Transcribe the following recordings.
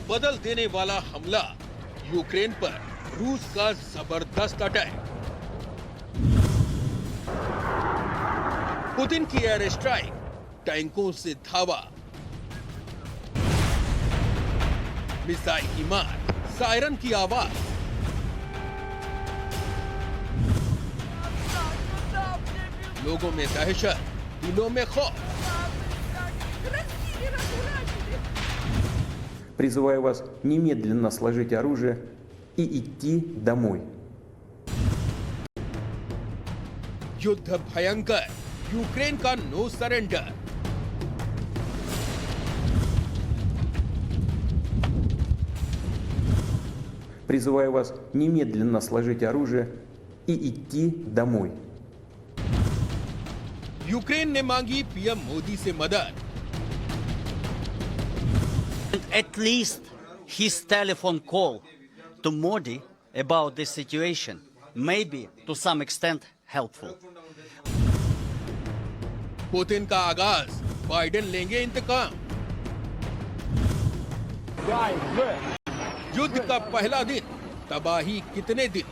बदल देने वाला हमला, यूक्रेन पर रूस का जबरदस्त अटैक। पुतिन की एयर स्ट्राइक, टैंकों से धावा, मिसाइल की मार, सायरन की आवाज। लोगों में दहशत, दिलों में खौफ। Призываю вас немедленно сложить оружие и идти домой. युद्ध भयंकर, यूक्रेन का नो सरेंडर। Призываю вас немедленно сложить оружие и идти домой. यूक्रेन ने मांगी पीएम मोदी से मदद। At least his telephone call to Modi about this situation may be to some extent helpful. Putin का आगाज, बाइडेन लेंगे इंतकाम। युद्ध का पहला दिन, तबाही कितने दिन।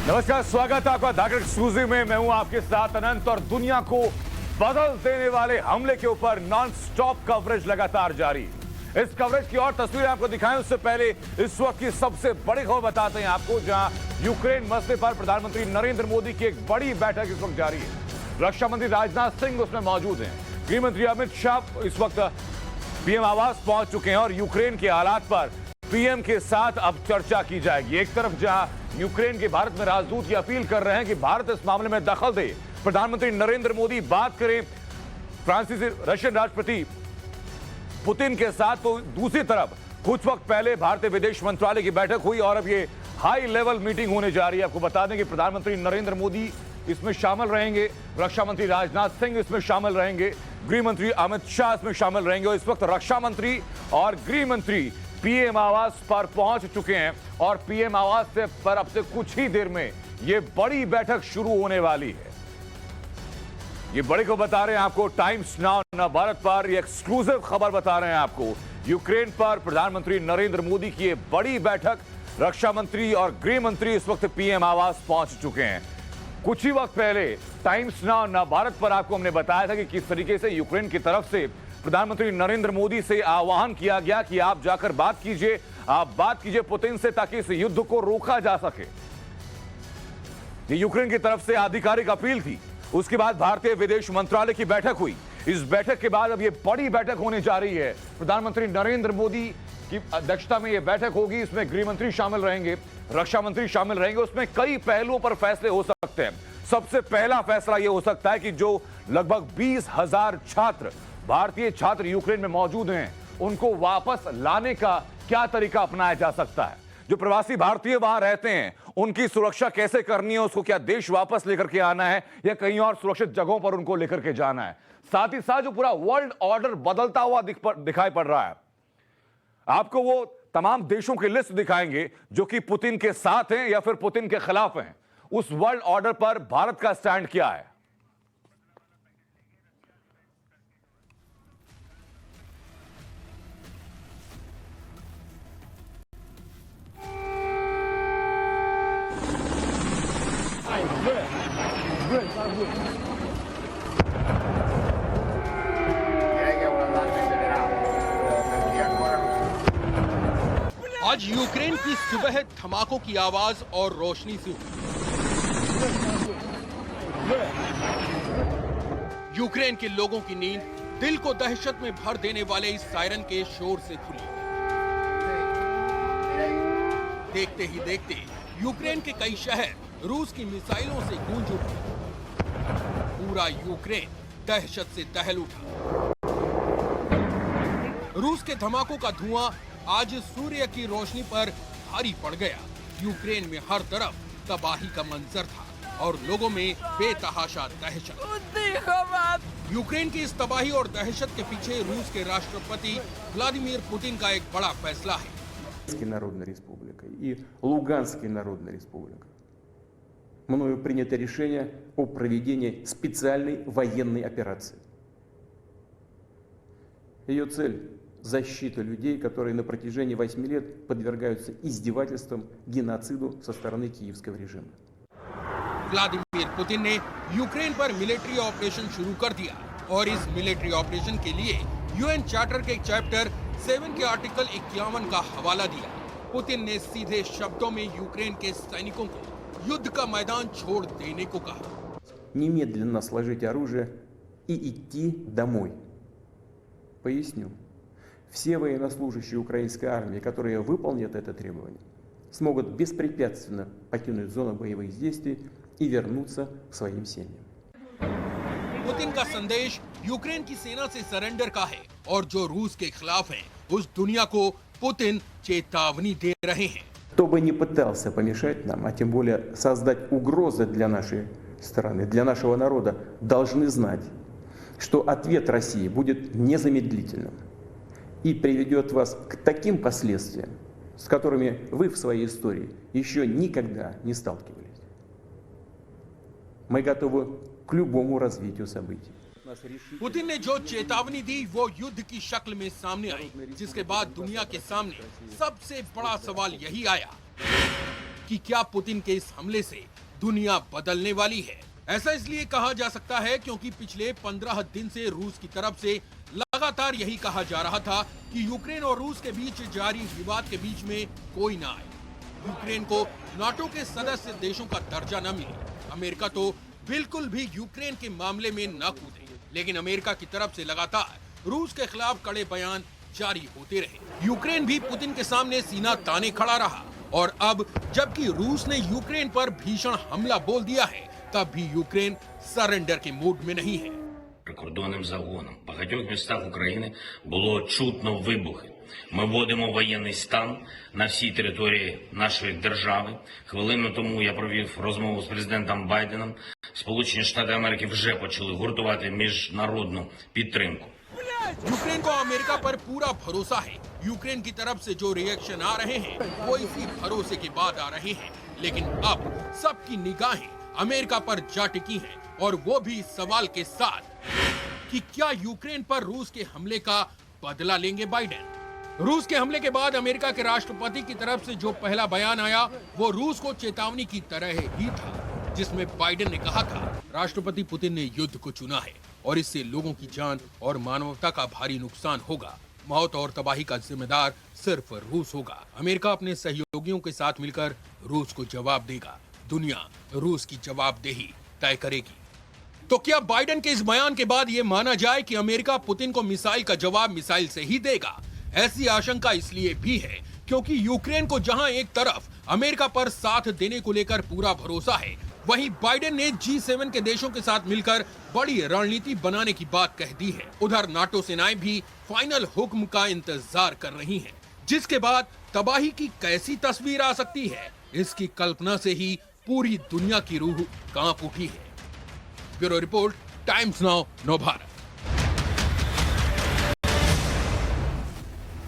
नमस्कार, स्वागत है आपका धाकड़ एक्सक्लूसिव में। मैं हूं आपके साथ अनंत और दुनिया को बदल देने वाले हमले के ऊपर नॉन स्टॉप कवरेज लगातार जारी। इस कवरेज की और तस्वीरें आपको दिखाएं उससे पहले इस वक्त की सबसे बड़ी खबर बताते हैं आपको, जहां यूक्रेन मसले पर प्रधानमंत्री नरेंद्र मोदी की एक बड़ी बैठक इस वक्त जारी है। रक्षा मंत्री राजनाथ सिंह उसमें मौजूद हैं। गृह मंत्री अमित शाह इस वक्त पीएम आवास पहुंच चुके हैं और यूक्रेन के हालात पर पीएम के साथ अब चर्चा की जाएगी। एक तरफ जहां यूक्रेन के भारत में राजदूत ये अपील कर रहे हैं कि भारत इस मामले में दखल दे, प्रधानमंत्री नरेंद्र मोदी बात करें फ्रांसीसी रशियन राष्ट्रपति पुतिन के साथ, तो दूसरी तरफ कुछ वक्त पहले भारतीय विदेश मंत्रालय की बैठक हुई और अब ये हाई लेवल मीटिंग होने जा रही है। आपको बता दें कि प्रधानमंत्री नरेंद्र मोदी इसमें शामिल रहेंगे, रक्षा मंत्री राजनाथ सिंह इसमें शामिल रहेंगे, गृह मंत्री अमित शाह इसमें शामिल रहेंगे और इस वक्त रक्षा मंत्री और गृह मंत्री पीएम आवास पर पहुंच चुके हैं और पीएम आवास से पर अब से कुछ ही देर में यह बड़ी बैठक शुरू होने वाली है। ये बड़ी को बता रहे हैं आपको टाइम्स नाउ भारत पर, ये एक्सक्लूसिव खबर बता रहे हैं आपको। यूक्रेन पर प्रधानमंत्री नरेंद्र मोदी की ये बड़ी बैठक, रक्षा मंत्री और गृह मंत्री इस वक्त पीएम आवास पहुंच चुके हैं। कुछ ही वक्त पहले टाइम्स नाउ भारत पर आपको हमने बताया था कि किस तरीके से यूक्रेन की तरफ से प्रधानमंत्री नरेंद्र मोदी से आह्वान किया गया कि आप जाकर बात कीजिए, आप बात कीजिए पुतिन से ताकि इस युद्ध को रोका जा सके। ये यूक्रेन की तरफ से आधिकारिक अपील थी। उसके बाद भारतीय विदेश मंत्रालय की बैठक हुई। इस बैठक के बाद अब ये बड़ी बैठक होने जा रही है। प्रधानमंत्री नरेंद्र मोदी की अध्यक्षता में यह बैठक होगी। इसमें गृह मंत्री शामिल रहेंगे, रक्षा मंत्री शामिल रहेंगे। उसमें कई पहलुओं पर फैसले हो सकते हैं। सबसे पहला फैसला यह हो सकता है कि जो लगभग 20,000 छात्र, भारतीय छात्र यूक्रेन में मौजूद हैं, उनको वापस लाने का क्या तरीका अपनाया जा सकता है। जो प्रवासी भारतीय वहां रहते हैं उनकी सुरक्षा कैसे करनी है, उसको क्या देश वापस लेकर के आना है या कहीं और सुरक्षित जगहों पर उनको लेकर के जाना है। साथ ही साथ जो पूरा वर्ल्ड ऑर्डर बदलता हुआ दिखाई पड़ रहा है, आपको वो तमाम देशों की लिस्ट दिखाएंगे जो कि पुतिन के साथ हैं या फिर पुतिन के खिलाफ हैं। उस वर्ल्ड ऑर्डर पर भारत का स्टैंड क्या है। आज यूक्रेन की सुबह धमाकों की आवाज और रोशनी से यूक्रेन के लोगों की नींद दिल को दहशत में भर देने वाले इस सायरन के शोर से खुली। देखते ही देखते यूक्रेन के कई शहर रूस की मिसाइलों से गूंज उठे। पूरा यूक्रेन दहशत से दहल उठा। रूस के धमाकों का धुआं आज सूर्य की रोशनी पर भारी पड़ गया। यूक्रेन में हर तरफ तबाही का मंजर था और लोगों में बेतहाशा दहशत। यूक्रेन की इस तबाही और दहशत के पीछे रूस के राष्ट्रपति व्लादिमीर पुतिन का एक बड़ा फैसला है। Народная республика и Луганская народная республика. мною принято решение о проведении специальной военной операции. Ее цель – защита людей, которые на протяжении 8 лет подвергаются издевательствам, геноциду со стороны киевского режима. व्लादिमीर पुतिन ने यूक्रेन पर मिलिट्री ऑपरेशन शुरू कर दिया और इस मिलिट्री ऑपरेशन के लिए यूएन चार्टर के चैप्टर 7 के आर्टिकल 51 का हवाला दिया। पुतिन ने सीधे शब्दों में यूक्रेन के सैनिकों को युद्ध का मैदान छोड़ देने को कहा। Немедленно сложить оружие и идти домой. Поясню. Все военнослужащие украинской армии, которые выполнят это требование, смогут беспрепятственно покинуть зону боевых действий и вернуться к своим семьям. पुतिन का संदेश यूक्रेन की सेना से सरेंडर का है और जो रूस के खिलाफ है उस दुनिया को पुतिन चेतावनी दे रहे हैं। Кто бы ни пытался помешать нам, а тем более создать угрозы для нашей страны, для нашего народа, должны знать, что ответ России будет незамедлительным и приведет вас к таким последствиям, с которыми вы в своей истории еще никогда не сталкивались. Мы готовы к любому развитию событий. पुतिन ने जो चेतावनी दी वो युद्ध की शक्ल में सामने आई, जिसके बाद दुनिया के सामने सबसे बड़ा सवाल यही आया कि क्या पुतिन के इस हमले से दुनिया बदलने वाली है। ऐसा इसलिए कहा जा सकता है क्योंकि पिछले 15 दिन से रूस की तरफ से लगातार यही कहा जा रहा था कि यूक्रेन और रूस के बीच जारी विवाद के बीच में कोई ना आए, यूक्रेन को नाटो के सदस्य देशों का दर्जा न मिले, अमेरिका तो बिल्कुल भी यूक्रेन के मामले में न कूदे। लेकिन अमेरिका की तरफ से लगातार रूस के खिलाफ कड़े बयान जारी होते रहे। यूक्रेन भी पुतिन के सामने सीना ताने खड़ा रहा और अब जबकि रूस ने यूक्रेन पर भीषण हमला बोल दिया है, तब भी यूक्रेन सरेंडर के मूड में नहीं है। Прикордонним загоном. В багатьох містах України було чутно вибухи. Ми вводимо воєнний стан на всій території нашої держави. Хвилину тому я провів розмову з президентом Байденом. Сполучені Штати Америки вже почали гуртувати міжнародну підтримку. यूक्रेन को अमेरिका पर पूरा भरोसा है। यूक्रेन की तरफ से जो रिएक्शन आ रहे हैं वो इसी भरोसे के बाद आ रहे हैं। लेकिन अब सबकी निगाहें अमेरिका पर जा टिकी हैं और वो भी इस सवाल के साथ कि क्या यूक्रेन पर रूस के हमले का बदला लेंगे बाइडेन। रूस के हमले के बाद अमेरिका के राष्ट्रपति की तरफ से जो पहला बयान आया वो रूस को चेतावनी की तरह ही था, जिसमें बाइडेन ने कहा था राष्ट्रपति पुतिन ने युद्ध को चुना है और इससे लोगों की जान और मानवता का भारी नुकसान होगा। मौत और तबाही का जिम्मेदार सिर्फ रूस होगा। अमेरिका अपने सहयोगियों के साथ मिलकर रूस को जवाब देगा। दुनिया रूस की जवाबदेही तय करेगी। तो क्या बाइडेन के इस बयान के बाद ये माना जाए कि अमेरिका पुतिन को मिसाइल का जवाब मिसाइल से ही देगा? ऐसी आशंका इसलिए भी है क्योंकि यूक्रेन को जहां एक तरफ अमेरिका पर साथ देने को लेकर पूरा भरोसा है, वहीं बाइडेन ने G7 के देशों के साथ मिलकर बड़ी रणनीति बनाने की बात कह दी है। उधर नाटो सेनाएं भी फाइनल हुक्म का इंतजार कर रही हैं, जिसके बाद तबाही की कैसी तस्वीर आ सकती है, इसकी कल्पना से ही पूरी दुनिया की रूह कांप उठी है। ब्यूरो रिपोर्ट, टाइम्स नाउ, नव भारत।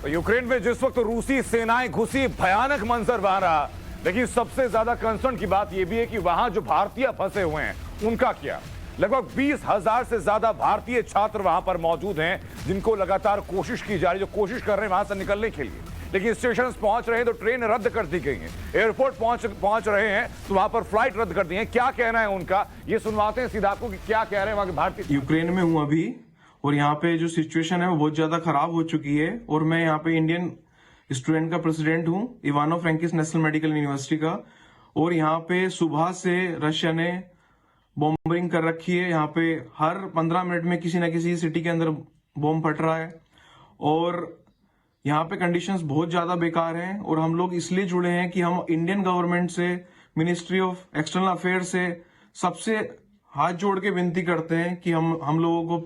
यूक्रेन में जिस वक्त रूसी सेनाएं घुसी, भयानक मंजर वहां रहा। लेकिन सबसे ज्यादा कंसर्न की बात यह भी है कि वहां जो भारतीय फंसे हुए हैं उनका क्या। लगभग 20,000 से ज्यादा भारतीय छात्र वहां पर मौजूद हैं, जिनको लगातार कोशिश की जा रही है, जो कोशिश कर रहे हैं वहां से निकलने के लिए। लेकिन स्टेशन पहुंच रहे हैं तो ट्रेन रद्द कर दी गई है, एयरपोर्ट पहुंच रहे हैं तो वहां पर फ्लाइट रद्द कर दी है। क्या कहना है उनका, ये सुनवाते हैं सीधा आपको कि क्या कह रहे हैं वहां के भारतीय। यूक्रेन में हूं अभी और यहाँ पे जो सिचुएशन है वो बहुत ज्यादा खराब हो चुकी है और मैं यहाँ पे इंडियन स्टूडेंट का प्रेसिडेंट हूँ, इवानो फ्रैंकिस नेशनल मेडिकल यूनिवर्सिटी का। और यहाँ पे सुबह से रशिया ने बॉम्बिंग कर रखी है। यहाँ पे हर 15 मिनट में किसी न किसी सिटी के अंदर बॉम्ब फट रहा है और यहाँ पे कंडीशंस बहुत ज्यादा बेकार हैं। और हम लोग इसलिए जुड़े हैं कि हम इंडियन गवर्नमेंट से, मिनिस्ट्री ऑफ एक्सटर्नल अफेयर से, सबसे हाथ जोड़ के विनती करते हैं कि हम लोगों को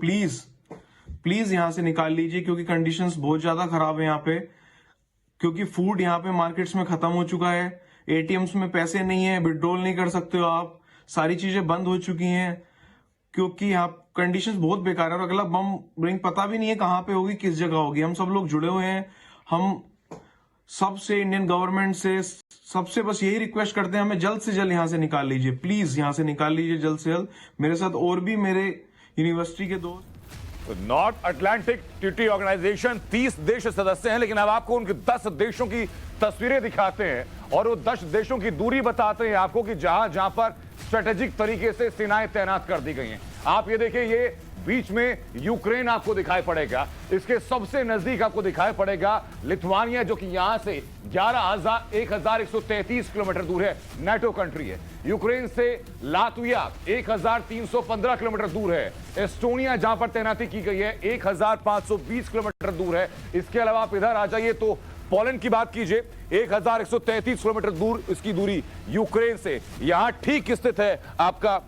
प्लीज यहाँ से निकाल लीजिए, क्योंकि कंडीशंस बहुत ज्यादा खराब है यहाँ पे। क्योंकि फूड यहाँ पे मार्केट्स में खत्म हो चुका है, एटीएम्स में पैसे नहीं है, विड्रॉल नहीं कर सकते हो आप, सारी चीजें बंद हो चुकी हैं क्योंकि यहाँ कंडीशंस बहुत बेकार है। और अगला बम ब्रिंग पता भी नहीं है कहाँ पे होगी, किस जगह होगी। हम सब लोग जुड़े हुए हैं, हम सबसे, इंडियन गवर्नमेंट से, सबसे बस यही रिक्वेस्ट करते हैं, हमें जल्द से जल्द यहां से निकाल लीजिए, प्लीज यहां से निकाल लीजिए जल्द से जल्द। मेरे साथ और भी मेरे यूनिवर्सिटी के दोस्त। नॉर्थ अटलांटिक ट्रीटी ऑर्गेनाइजेशन 30 देश सदस्य हैं, लेकिन अब आपको उनके 10 देशों की तस्वीरें दिखाते हैं और वो 10 देशों की दूरी बताते हैं आपको कि जहां जहां पर स्ट्रेटेजिक तरीके से सेनाएं तैनात कर दी गई हैं। आप ये देखिए, ये बीच में यूक्रेन आपको दिखाई पड़ेगा, इसके सबसे नजदीक आपको दिखाई पड़ेगा लिथुआनिया, जो कि यहां से 11,133 किलोमीटर दूर है, नाटो कंट्री है। यूक्रेन से लातविया 1,315 किलोमीटर दूर है। एस्टोनिया, जहां पर तैनाती की गई है, 1,520 किलोमीटर दूर है। इसके अलावा आप इधर आ जाइए तो पोलैंड की बात कीजिए, 1,133 किलोमीटर दूर इसकी दूरी यूक्रेन से। यहां ठीक स्थित है आपका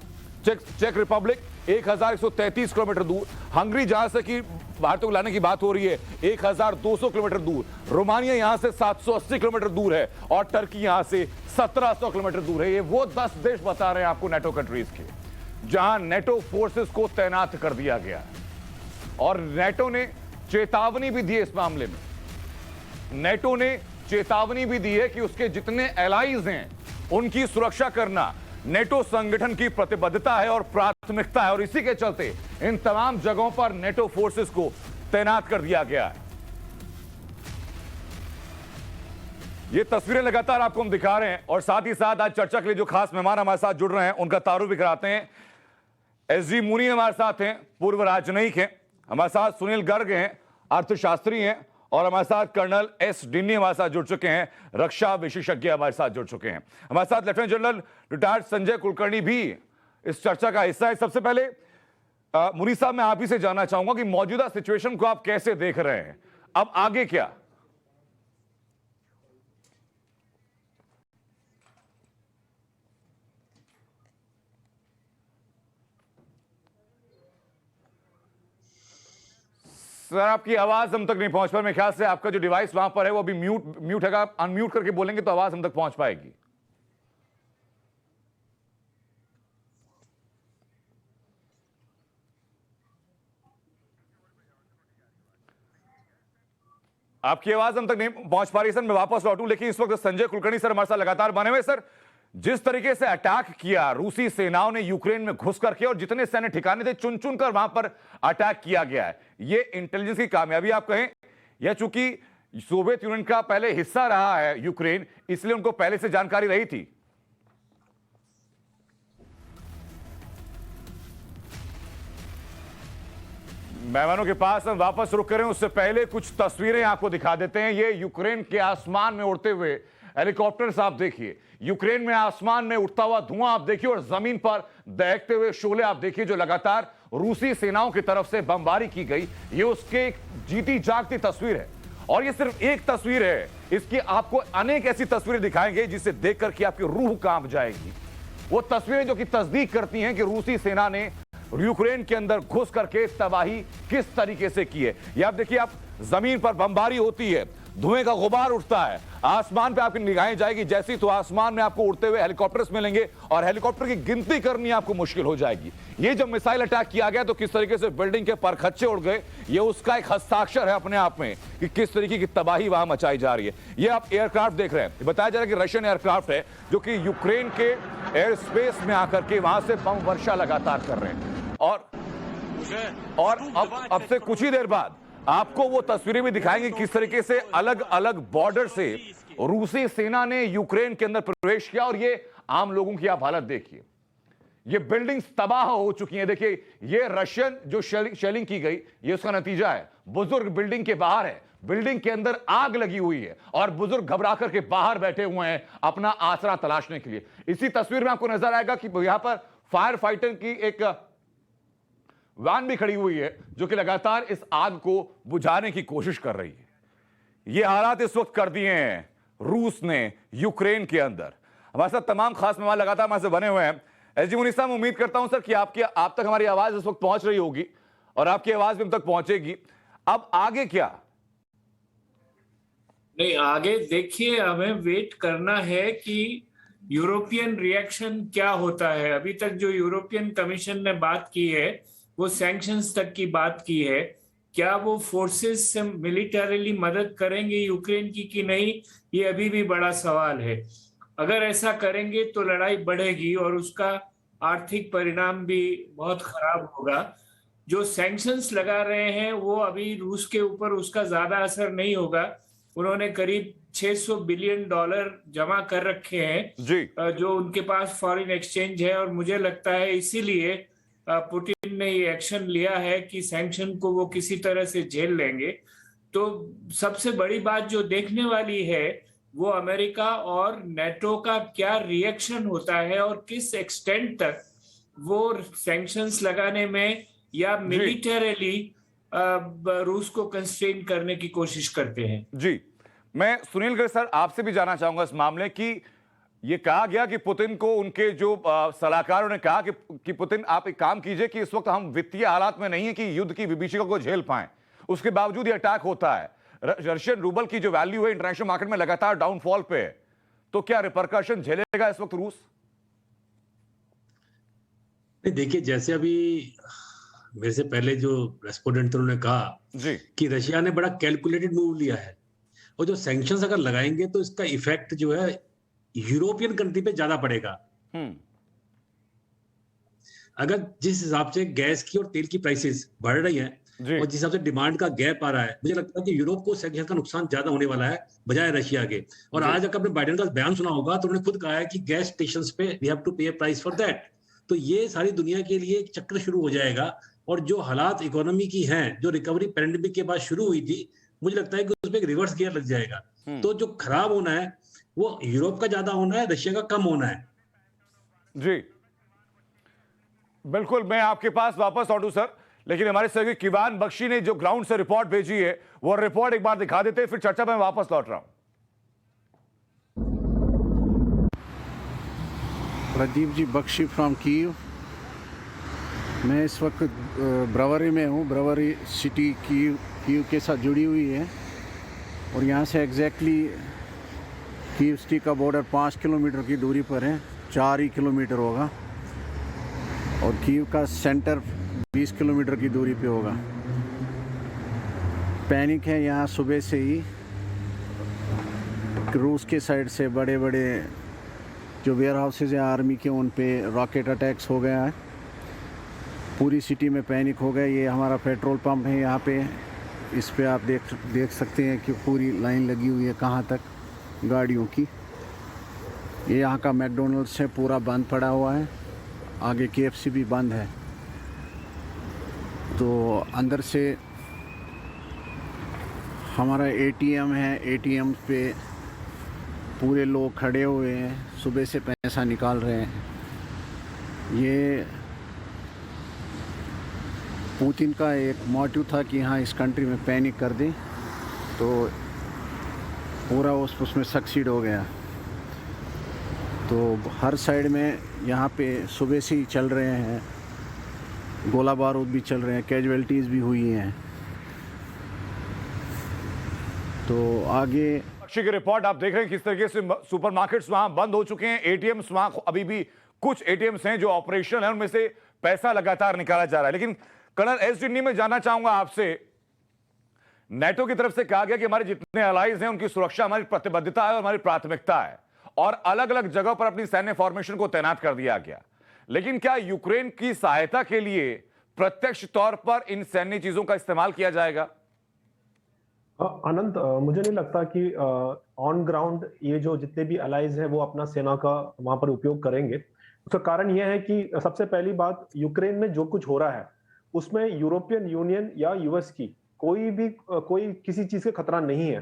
चेक रिपब्लिक, 1,133 किलोमीटर दूर। हंगरी, जहां से कि भारतीयों को लाने की बात हो रही है, 1,200 किलोमीटर दूर। रोमानिया यहां से 780 किलोमीटर दूर है और टर्की यहां से 1,700 किलोमीटर दूर है। ये वो 10 देश बता रहे हैं आपको नाटो कंट्रीज के, जहां नाटो फोर्सेस को तैनात कर दिया गया है। और नाटो ने चेतावनी भी दी है इस मामले में। नाटो ने चेतावनी भी दी है कि उसके जितने एलाइज हैं उनकी सुरक्षा करना नेटो संगठन की प्रतिबद्धता है और प्राथमिकता है, और इसी के चलते इन तमाम जगहों पर नेटो फोर्सेस को तैनात कर दिया गया है। ये तस्वीरें लगातार आपको हम दिखा रहे हैं और साथ ही साथ आज चर्चा के लिए जो खास मेहमान हमारे साथ जुड़ रहे हैं उनका तारुफ भी कराते हैं। एसजी मुनी हमारे साथ हैं, पूर्व राजनयिक हैं। हमारे साथ सुनील गर्ग हैं, अर्थशास्त्री हैं। और हमारे साथ कर्नल एस डिन्नी हमारे साथ जुड़ चुके हैं, रक्षा विशेषज्ञ हमारे साथ जुड़ चुके हैं। हमारे साथ lieutenant general retired Sanjay Kulkarni भी इस चर्चा का हिस्सा है। सबसे पहले मुनी साहब, मैं आप ही से जानना चाहूंगा कि मौजूदा सिचुएशन को आप कैसे देख रहे हैं, अब आगे क्या? सर, आपकी आवाज हम तक नहीं पहुंच पाई। मेरे ख्याल से आपका जो डिवाइस वहां पर है वो अभी म्यूट है। आप अनम्यूट करके बोलेंगे तो आवाज हम तक पहुंच पाएगी। आपकी आवाज हम तक नहीं पहुंच पा रही सर। मैं वापस लौटूं, लेकिन इस वक्त संजय कुलकर्णी सर हमारे साथ लगातार बने हुए। सर, जिस तरीके से अटैक किया रूसी सेनाओं ने यूक्रेन में घुस करके, और जितने सैन्य ठिकाने थे चुन चुन कर वहां पर अटैक किया गया है, ये इंटेलिजेंस की कामयाबी आप कहें, या चूंकि सोवियत यूनियन का पहले हिस्सा रहा है यूक्रेन, इसलिए उनको पहले से जानकारी रही थी? मेहमानों के पास हम वापस रुक करें उससे पहले कुछ तस्वीरें आपको दिखा देते हैं। ये यूक्रेन के आसमान में उड़ते हुए हेलीकॉप्टर्स आप देखिए, यूक्रेन में आसमान में उड़ता हुआ धुआं आप देखिए, और जमीन पर दहकते हुए शोले आप देखिए, जो लगातार रूसी सेनाओं की तरफ से बमबारी की गई। ये उसके जीती जागती तस्वीर है, और ये सिर्फ एक तस्वीर है, इसकी आपको अनेक ऐसी तस्वीरें दिखाएंगे जिसे देख करके आपकी रूह कांप जाएगी। वो तस्वीरें जो कि तस्दीक करती हैं कि रूसी सेना ने यूक्रेन के अंदर घुस करके तबाही किस तरीके से की है। ये आप देखिए, आप जमीन पर बमबारी होती है, धुएं का गुबार उठता है, आसमान पे आपकी निगाहें जाएगी जैसी, तो आसमान में आपको उड़ते हुए हेलीकॉप्टर्स मिलेंगे, और हेलीकॉप्टर की गिनती करनी आपको मुश्किल हो जाएगी। ये जब मिसाइल अटैक किया गया तो किस तरीके से बिल्डिंग के परखच्चे उड़ गए, ये उसका एक हस्ताक्षर है अपने आप में कि किस तरीके की तबाही वहां मचाई जा रही है। ये आप एयरक्राफ्ट देख रहे हैं, बताया जा रहा है कि रशियन एयरक्राफ्ट है जो कि यूक्रेन के एयर स्पेस में आकर के वहां से बम वर्षा लगातार कर रहे हैं। और अब से कुछ ही देर बाद आपको वो तस्वीरें भी दिखाएंगे किस तरीके से अलग अलग बॉर्डर से रूसी सेना ने यूक्रेन के अंदर प्रवेश किया। और ये आम लोगों की आप हालत देखिए, ये बिल्डिंग्स तबाह हो चुकी हैं। देखिए, ये रशियन जो शेलिंग की गई, ये उसका नतीजा है। बुजुर्ग बिल्डिंग के बाहर है, बिल्डिंग के अंदर आग लगी हुई है, और बुजुर्ग घबरा करके बाहर बैठे हुए हैं अपना आसरा तलाशने के लिए। इसी तस्वीर में आपको नजर आएगा कि यहां पर फायर फाइटर की एक वैन भी खड़ी हुई है जो कि लगातार इस आग को बुझाने की कोशिश कर रही है। ये हालात इस वक्त कर दिए हैं रूस ने यूक्रेन के अंदर। हमारे साथ तमाम खास मेहमान लगातार हमारे से बने हुए हैं। एसजी मुनी साहब, उम्मीद करता हूं सर कि आप तक हमारी आवाज इस वक्त पहुंच रही होगी, और आपकी आवाज भी हम तक पहुंचेगी। अब आगे क्या? नहीं, आगे देखिए, हमें वेट करना है कि यूरोपियन रिएक्शन क्या होता है। अभी तक जो यूरोपियन कमीशन ने बात की है वो सैंक्शंस तक की बात की है, क्या वो फोर्सेस से मिलिटरीली मदद करेंगे यूक्रेन की कि नहीं, ये अभी भी बड़ा सवाल है। अगर ऐसा करेंगे तो लड़ाई बढ़ेगी और उसका आर्थिक परिणाम भी बहुत खराब होगा। जो सैंक्शंस लगा रहे हैं वो अभी रूस के ऊपर उसका ज्यादा असर नहीं होगा। उन्होंने करीब $600 बिलियन जमा कर रखे हैं जी जो उनके पास फॉरेन एक्सचेंज है, और मुझे लगता है इसीलिए पुतिन ने ये एक्शन लिया है कि सैंक्शन को वो किसी तरह से झेल लेंगे। तो सबसे बड़ी बात जो देखने वाली है वो अमेरिका और नेटो का क्या रिएक्शन होता है और किस एक्सटेंट तक वो सैंक्शंस लगाने में या मिलिटरीली रूस को कंस्ट्रेन करने की कोशिश करते हैं। जी, मैं सुनील गर्ग सर आपसे भी जानना चाहूंगा इस मामले की। ये कहा गया कि पुतिन को उनके जो सलाहकारों ने कहा कि पुतिन आप एक काम कीजिए कि इस वक्त हम वित्तीय हालात में नहीं है कि युद्ध की विभीषिका को झेल पाएं, उसके बावजूद ये अटैक होता है। रशियन रूबल की जो वैल्यू है इंटरनेशनल मार्केट में लगातार डाउनफॉल पे है, तो क्या रिपरकशन झेलेगा इस वक्त रूस? देखिए, जैसे अभी मेरे से पहले जो रेस्पोंडेंट थे उन्होंने कहा जी कि रशिया ने बड़ा कैलकुलेटेड मूव लिया है, और जो सैंक्शंस अगर लगाएंगे तो इसका इफेक्ट जो है यूरोपियन कंट्री पे ज्यादा पड़ेगा। अगर जिस हिसाब से गैस की और तेल की प्राइसेस बढ़ रही हैं और जिस हिसाब से डिमांड का गैप आ रहा है, मुझे लगता है कि यूरोप को सैंक्शन का नुकसान ज्यादा होने वाला है बजाय रशिया के। और आज अगर आपने बाइडेन का बयान सुना होगा तो उन्होंने खुद कहा है कि गैस स्टेशंस पे वी हैव टू पे प्राइस फॉर दैट। तो ये सारी दुनिया के लिए एक चक्र शुरू हो जाएगा, और जो हालात इकोनॉमी की हैं, जो रिकवरी पैंडेमिक के बाद शुरू हुई थी, मुझे लगता है कि उसमें एक रिवर्स गियर लग जाएगा। तो जो खराब होना है वो यूरोप का ज्यादा होना है, रशिया का कम होना है। जी बिल्कुल, मैं आपके पास वापस लौटूं सर, लेकिन हमारे सहयोगी किवान बख्शी ने जो ग्राउंड से रिपोर्ट भेजी है वो रिपोर्ट एक बार दिखा देते हैं, फिर चर्चा में वापस लौट रहा हूं। Pradeep ji Bakshi from Kyiv. मैं इस वक्त ब्रवरी में हूँ। ब्रवरी सिटी कीव के साथ जुड़ी हुई है, और यहाँ से एग्जैक्टली कीव सिटी का बॉर्डर 5 किलोमीटर की दूरी पर है, 4 ही किलोमीटर होगा, और कीव का सेंटर 20 किलोमीटर की दूरी पे होगा। पैनिक है यहाँ सुबह से ही। रूस के साइड से बड़े बड़े जो वेयर हाउसेज हैं आर्मी के, उन पे रॉकेट अटैक्स हो गया है। पूरी सिटी में पैनिक हो गया। ये हमारा पेट्रोल पंप है यहाँ पे, इस पे आप देख सकते हैं कि पूरी लाइन लगी हुई है कहाँ तक गाड़ियों की। ये यहाँ का मैकडोनल्ड्स है, पूरा बंद पड़ा हुआ है। आगे KFC भी बंद है। तो अंदर से हमारा ATM है, ATM पे पूरे लोग खड़े हुए हैं, सुबह से पैसा निकाल रहे हैं। ये पुतिन का एक मोटिव था कि हाँ इस कंट्री में पैनिक कर दें, तो पूरा उसमें सक्सीड हो गया। तो हर साइड में यहाँ पे सुबह से ही चल रहे हैं, गोला बारूद भी चल रहे हैं, कैजुअलिटीज़ भी हुई हैं। तो आगे बख्शी की रिपोर्ट आप देख रहे हैं किस तरीके से सुपरमार्केट्स वहां बंद हो चुके हैं, ATMs वहां अभी भी कुछ ATMs हैं जो ऑपरेशनल हैं, उनमें से पैसा लगातार निकाला जा रहा है। लेकिन कर्नल एस जिन्नी, मैं जानना चाहूंगा आपसे, नेटो की तरफ से कहा गया कि हमारे जितने अलाइज हैं उनकी सुरक्षा हमारी प्रतिबद्धता है और हमारी प्राथमिकता है, और अलग अलग जगहों पर अपनी सैन्य फॉर्मेशन को तैनात कर दिया गया। लेकिन क्या यूक्रेन की सहायता के लिए प्रत्यक्ष तौर पर इन सैन्य चीजों का इस्तेमाल किया जाएगा? अनंत, मुझे नहीं लगता कि ऑन ग्राउंड ये जो जितने भी अलाइज हैं वो अपना सेना का वहां पर उपयोग करेंगे। उसका कारण यह है कि सबसे पहली बात, यूक्रेन में जो कुछ हो रहा है उसमें यूरोपियन यूनियन या US की कोई किसी चीज का खतरा नहीं है।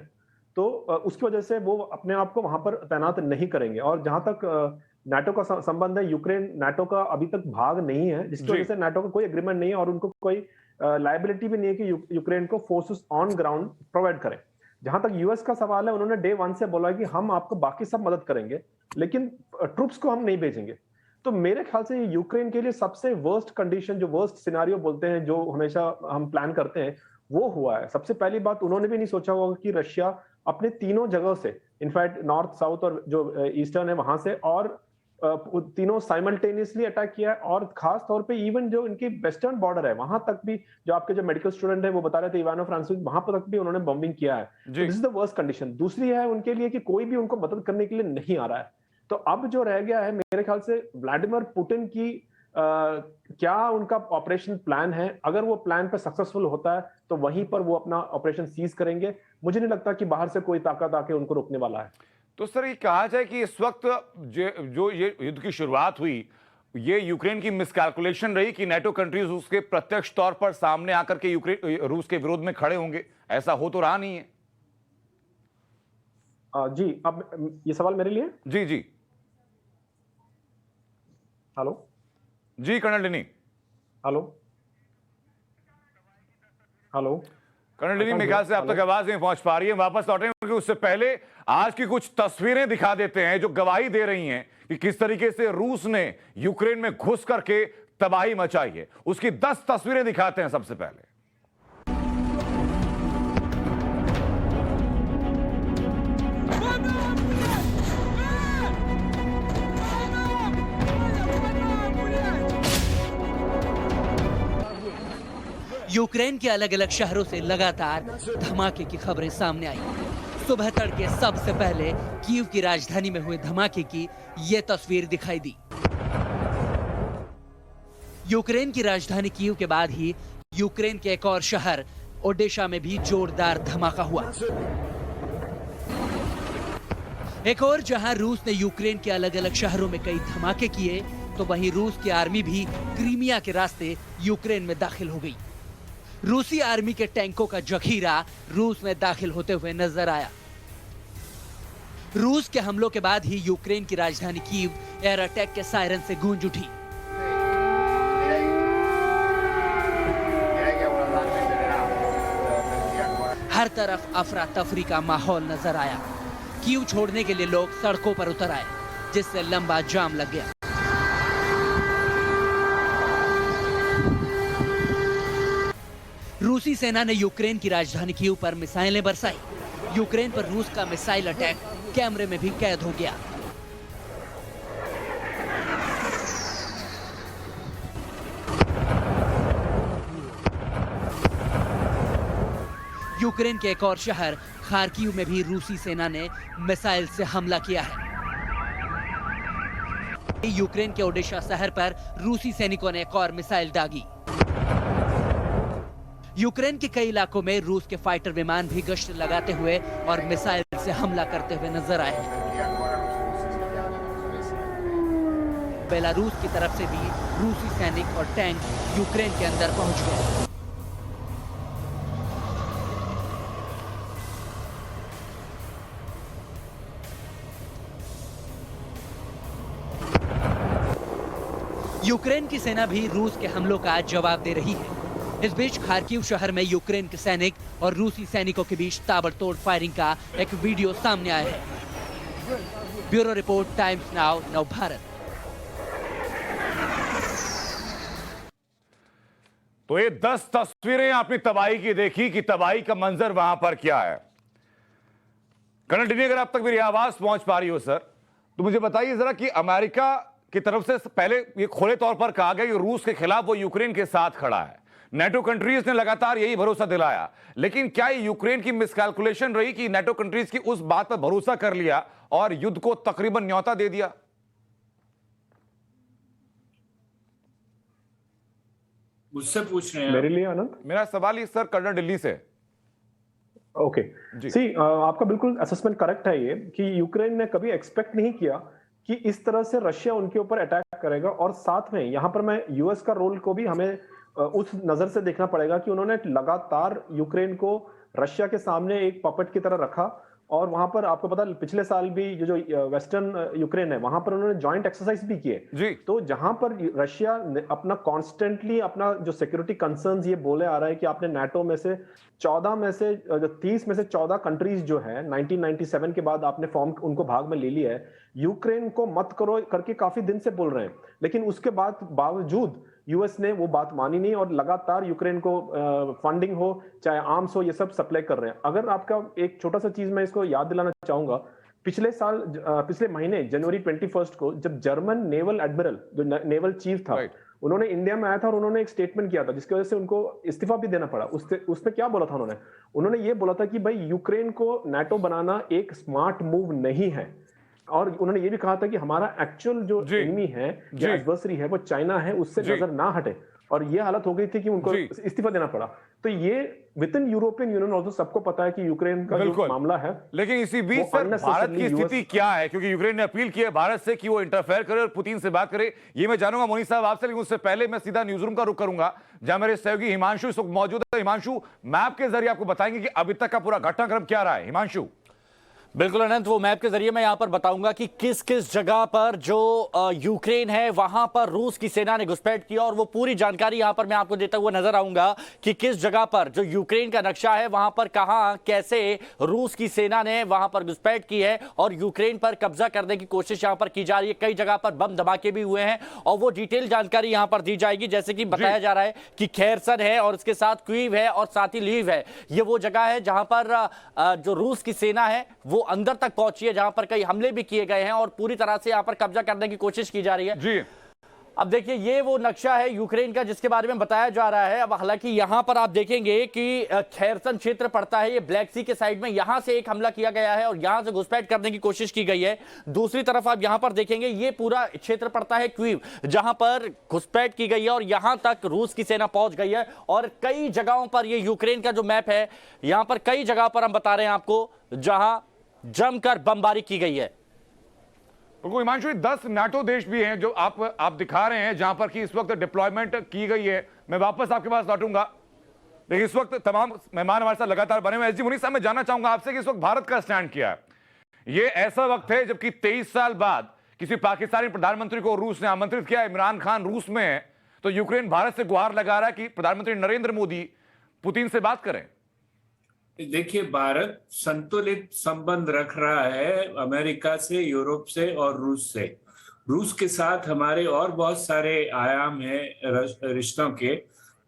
तो उसकी वजह से वो अपने आप को वहां पर तैनात नहीं करेंगे। और जहां तक नाटो का संबंध है, यूक्रेन नाटो का अभी तक भाग नहीं है, जिसकी वजह से नाटो का कोई एग्रीमेंट नहीं है और उनको कोई लायबिलिटी भी नहीं है कि यूक्रेन को फोर्सेस ऑन ग्राउंड प्रोवाइड करें। जहां तक US का सवाल है, उन्होंने डे 1 से बोला कि हम आपको बाकी सब मदद करेंगे लेकिन ट्रूप्स को हम नहीं भेजेंगे। तो मेरे ख्याल से यूक्रेन के लिए सबसे वर्स्ट कंडीशन, जो वर्स्ट सिनेरियो बोलते हैं, जो हमेशा हम प्लान करते हैं, वो हुआ है। सबसे पहली बात, उन्होंने भी नहीं सोचा होगा कि रशिया अपने तीनों जगह से, इनफैक्ट नॉर्थ, साउथ और जो ईस्टर्न है वहां से, और तीनों साइमल्टेनियसली अटैक किया है, और खास तौर पे इवन जो इनकी वेस्टर्न बॉर्डर है वहां तक भी, जो आपके जो मेडिकल स्टूडेंट है वो बता रहे थे इवानो फ्रांसिस, वहां पर तक भी उन्होंने बॉम्बिंग किया है। This is the worst condition. दूसरी है उनके लिए कि कोई भी उनको मदद करने के लिए नहीं आ रहा है। तो अब जो रह गया है मेरे ख्याल से व्लादिमीर पुतिन की क्या उनका ऑपरेशन प्लान है। अगर वो प्लान पे सक्सेसफुल होता है तो वहीं पर वो अपना ऑपरेशन सीज करेंगे। मुझे नहीं लगता कि बाहर से कोई ताकत आके उनको रोकने वाला है। तो सर ये कहा जाए कि इस वक्त जो ये युद्ध की शुरुआत हुई, ये यूक्रेन की मिसकैलकुलेशन रही कि नेटो कंट्रीज उसके प्रत्यक्ष तौर पर सामने आकर के यूक्रेन रूस के विरोध में खड़े होंगे, ऐसा हो तो रहा नहीं है। जी, अब ये सवाल मेरे लिए? जी जी, हेलो जी कर्नल डिनी। हेलो हेलो कर्नल डिनी, मेरे ख्याल से आप तक आवाज नहीं पहुंच पा रही है। वापस लौटेंगे, क्योंकि उससे पहले आज की कुछ तस्वीरें दिखा देते हैं जो गवाही दे रही हैं कि किस तरीके से रूस ने यूक्रेन में घुस करके तबाही मचाई है। उसकी 10 तस्वीरें दिखाते हैं सबसे पहले। यूक्रेन के अलग अलग शहरों से लगातार धमाके की खबरें सामने आई। सुबह तड़के सबसे पहले कीव की राजधानी में हुए धमाके की ये तस्वीर दिखाई दी। यूक्रेन की राजधानी कीव के बाद ही यूक्रेन के एक और शहर ओडेशा में भी जोरदार धमाका हुआ। एक और जहां रूस ने यूक्रेन के अलग अलग शहरों में कई धमाके किए, तो वहीं रूस की आर्मी भी क्रीमिया के रास्ते यूक्रेन में दाखिल हो गई। रूसी आर्मी के टैंकों का जखीरा रूस में दाखिल होते हुए नजर आया। रूस के हमलों के बाद ही यूक्रेन की राजधानी कीव एयर अटैक के सायरन से गूंज उठी। हर तरफ अफरा तफरी का माहौल नजर आया। कीव छोड़ने के लिए लोग सड़कों पर उतर आए, जिससे लंबा जाम लग गया। रूसी सेना ने यूक्रेन की राजधानी कीव पर मिसाइलें बरसाई। यूक्रेन पर रूस का मिसाइल अटैक कैमरे में भी कैद हो गया। यूक्रेन के एक और शहर खार्किव में भी रूसी सेना ने मिसाइल से हमला किया है। यूक्रेन के ओडेशा शहर पर रूसी सैनिकों ने एक और मिसाइल दागी। यूक्रेन के कई इलाकों में रूस के फाइटर विमान भी गश्त लगाते हुए और मिसाइल से हमला करते हुए नजर आए हैं। बेलारूस की तरफ से भी रूसी सैनिक और टैंक यूक्रेन के अंदर पहुंच गए। यूक्रेन की सेना भी रूस के हमलों का जवाब दे रही है। इस बीच खार्किव शहर में यूक्रेन के सैनिक और रूसी सैनिकों के बीच ताबड़तोड़ फायरिंग का एक वीडियो सामने आया है। ब्यूरो रिपोर्ट, टाइम्स नाउ, नव भारत। तो ये 10 तस्वीरें आपने तबाही की देखी कि तबाही का मंजर वहां पर क्या है। कर्नल डिनी, अगर आप तक मेरी आवाज पहुंच पा रही हो सर, तो मुझे बताइए जरा कि अमेरिका की तरफ से पहले ये खुले तौर पर कहा गया कि रूस के खिलाफ वो यूक्रेन के साथ खड़ा है। नेटो कंट्रीज ने लगातार यही भरोसा दिलाया, लेकिन क्या ये यूक्रेन की मिसकैलकुलेशन रही कि नेटो कंट्रीज की उस बात पर भरोसा कर लिया और युद्ध को तकरीबन न्योता दे दिया? मुझसे पूछ रहे हैं मेरे लिए आनंद? मेरा सवाल ही सर कर्नल दिल्ली से। ओके, आपका बिल्कुल असेसमेंट करेक्ट है ये कि यूक्रेन ने कभी एक्सपेक्ट नहीं किया कि इस तरह से रशिया उनके ऊपर अटैक करेगा। और साथ में यहां पर मैं यूएस का रोल को भी हमें उस नजर से देखना पड़ेगा कि उन्होंने लगातार यूक्रेन को रशिया के सामने एक पपेट की तरह रखा। और वहां पर आपको पता पिछले साल भी जो वेस्टर्न यूक्रेन है वहां पर उन्होंने जॉइंट एक्सरसाइज भी किए। तो जहां पर रशिया अपना कॉन्स्टेंटली अपना जो सिक्योरिटी कंसर्न्स ये बोले आ रहा है कि आपने नाटो में से 14 में से 30 में से 14 कंट्रीज जो है 1997 के बाद आपने फॉर्म उनको भाग में ले लिया है, यूक्रेन को मत करो करके काफी दिन से बोल रहे हैं। लेकिन उसके बावजूद यूएस ने वो बात मानी नहीं और लगातार यूक्रेन को फंडिंग हो चाहे आर्म्स हो ये सब सप्लाई कर रहे हैं। अगर आपका एक छोटा सा चीज मैं इसको याद दिलाना चाहूंगा पिछले महीने जनवरी 21 को जब जर्मन नेवल एडमिरल जो नेवल चीफ था, उन्होंने इंडिया में आया था और उन्होंने एक स्टेटमेंट किया था जिसकी वजह से उनको इस्तीफा भी देना पड़ा। उसमें क्या बोला था उन्होंने ये बोला था कि भाई यूक्रेन को नाटो बनाना एक स्मार्ट मूव नहीं है, और उन्होंने ये भी कहा था कि हमारा एक्चुअल जो एनिमी है या एडवर्सरी है वो चाइना है, उससे नजर ना हटे। और ये हालत हो गई थी कि उनको इस्तीफा देना पड़ा। तो ये with in European union also सबको पता है कि यूक्रेन का जो मामला है। लेकिन इसी बीच सर भारत की स्थिति क्या है, क्योंकि यूक्रेन ने अपील की है भारत से कि वो इंटरफेयर करे और पुतिन से बात करे, ये मैं जानूंगा मोनी साहब आपसे। लेकिन उससे पहले मैं सीधा न्यूज रूम का रुख करूंगा जहां मेरे सहयोगी हिमांशु इस वक्त मौजूद है। हिमांशु, मैप के जरिए आपको बताएंगे कि अभी तक का पूरा घटनाक्रम क्या रहा है। हिमांशु। बिल्कुल अनंत, वो मैप के जरिए मैं यहां पर बताऊंगा कि किस किस जगह पर जो यूक्रेन है वहां पर रूस की सेना ने घुसपैठ की, और वो पूरी जानकारी यहां पर मैं आपको देता हुआ नजर आऊंगा कि किस जगह पर जो यूक्रेन का नक्शा है वहां पर कहां कैसे रूस की सेना ने वहां पर घुसपैठ की है और यूक्रेन पर कब्जा करने की कोशिश यहां पर की जा रही है। कई जगह पर बम धमाके भी हुए हैं और वो डिटेल जानकारी यहां पर दी जाएगी। जैसे कि बताया जा रहा है कि खेरसन है और इसके साथ क्वीव है और साथ ही लीव है, ये वो जगह है जहां पर जो रूस की सेना है वो अंदर तक पहुंची है, जहां पर कई हमले भी किए गए हैं और पूरी तरह से यहां पर कब्जा करने की कोशिश की जा रही है। जी अब देखिए ये वो नक्शा है यूक्रेन का जिसके बारे में बताया जा रहा है। अब हालांकि यहां पर आप देखेंगे कि खेरसन क्षेत्र पड़ता है, ये ब्लैक सी के साइड में, यहां से एक हमला किया गया है और यहां से घुसपैठ करने की कोशिश की गई है। दूसरी तरफ आप यहां पर देखेंगे ये पूरा क्षेत्र पड़ता है क्वीव, जहां पर घुसपैठ की गई है और यहां तक रूस की सेना पहुंच गई है। और कई जगहों पर ये यूक्रेन का जो मैप है यहां पर कई जगह पर हम बता रहे हैं आपको जहां जमकर बमबारी की गई है। हिमांशु 10 नाटो देश भी हैं जो आप दिखा रहे हैं जहां पर कि इस वक्त डिप्लॉयमेंट की गई है। मैं वापस आपके पास लौटूंगा, लेकिन इस वक्त तमाम मेहमान हमारे साथ लगातार बने हुए। एसजी मुनीर साहब, मैं जानना चाहूंगा आपसे कि इस वक्त भारत का स्टैंड क्या है। ये ऐसा वक्त है जबकि 23 साल बाद किसी पाकिस्तानी प्रधानमंत्री को रूस ने आमंत्रित किया, इमरान खान रूस में है, तो यूक्रेन भारत से गुहार लगा रहा है कि प्रधानमंत्री नरेंद्र मोदी पुतिन से बात करें। देखिए, भारत संतुलित संबंध रख रहा है अमेरिका से, यूरोप से और रूस से। रूस के साथ हमारे और बहुत सारे आयाम हैं रिश्तों के,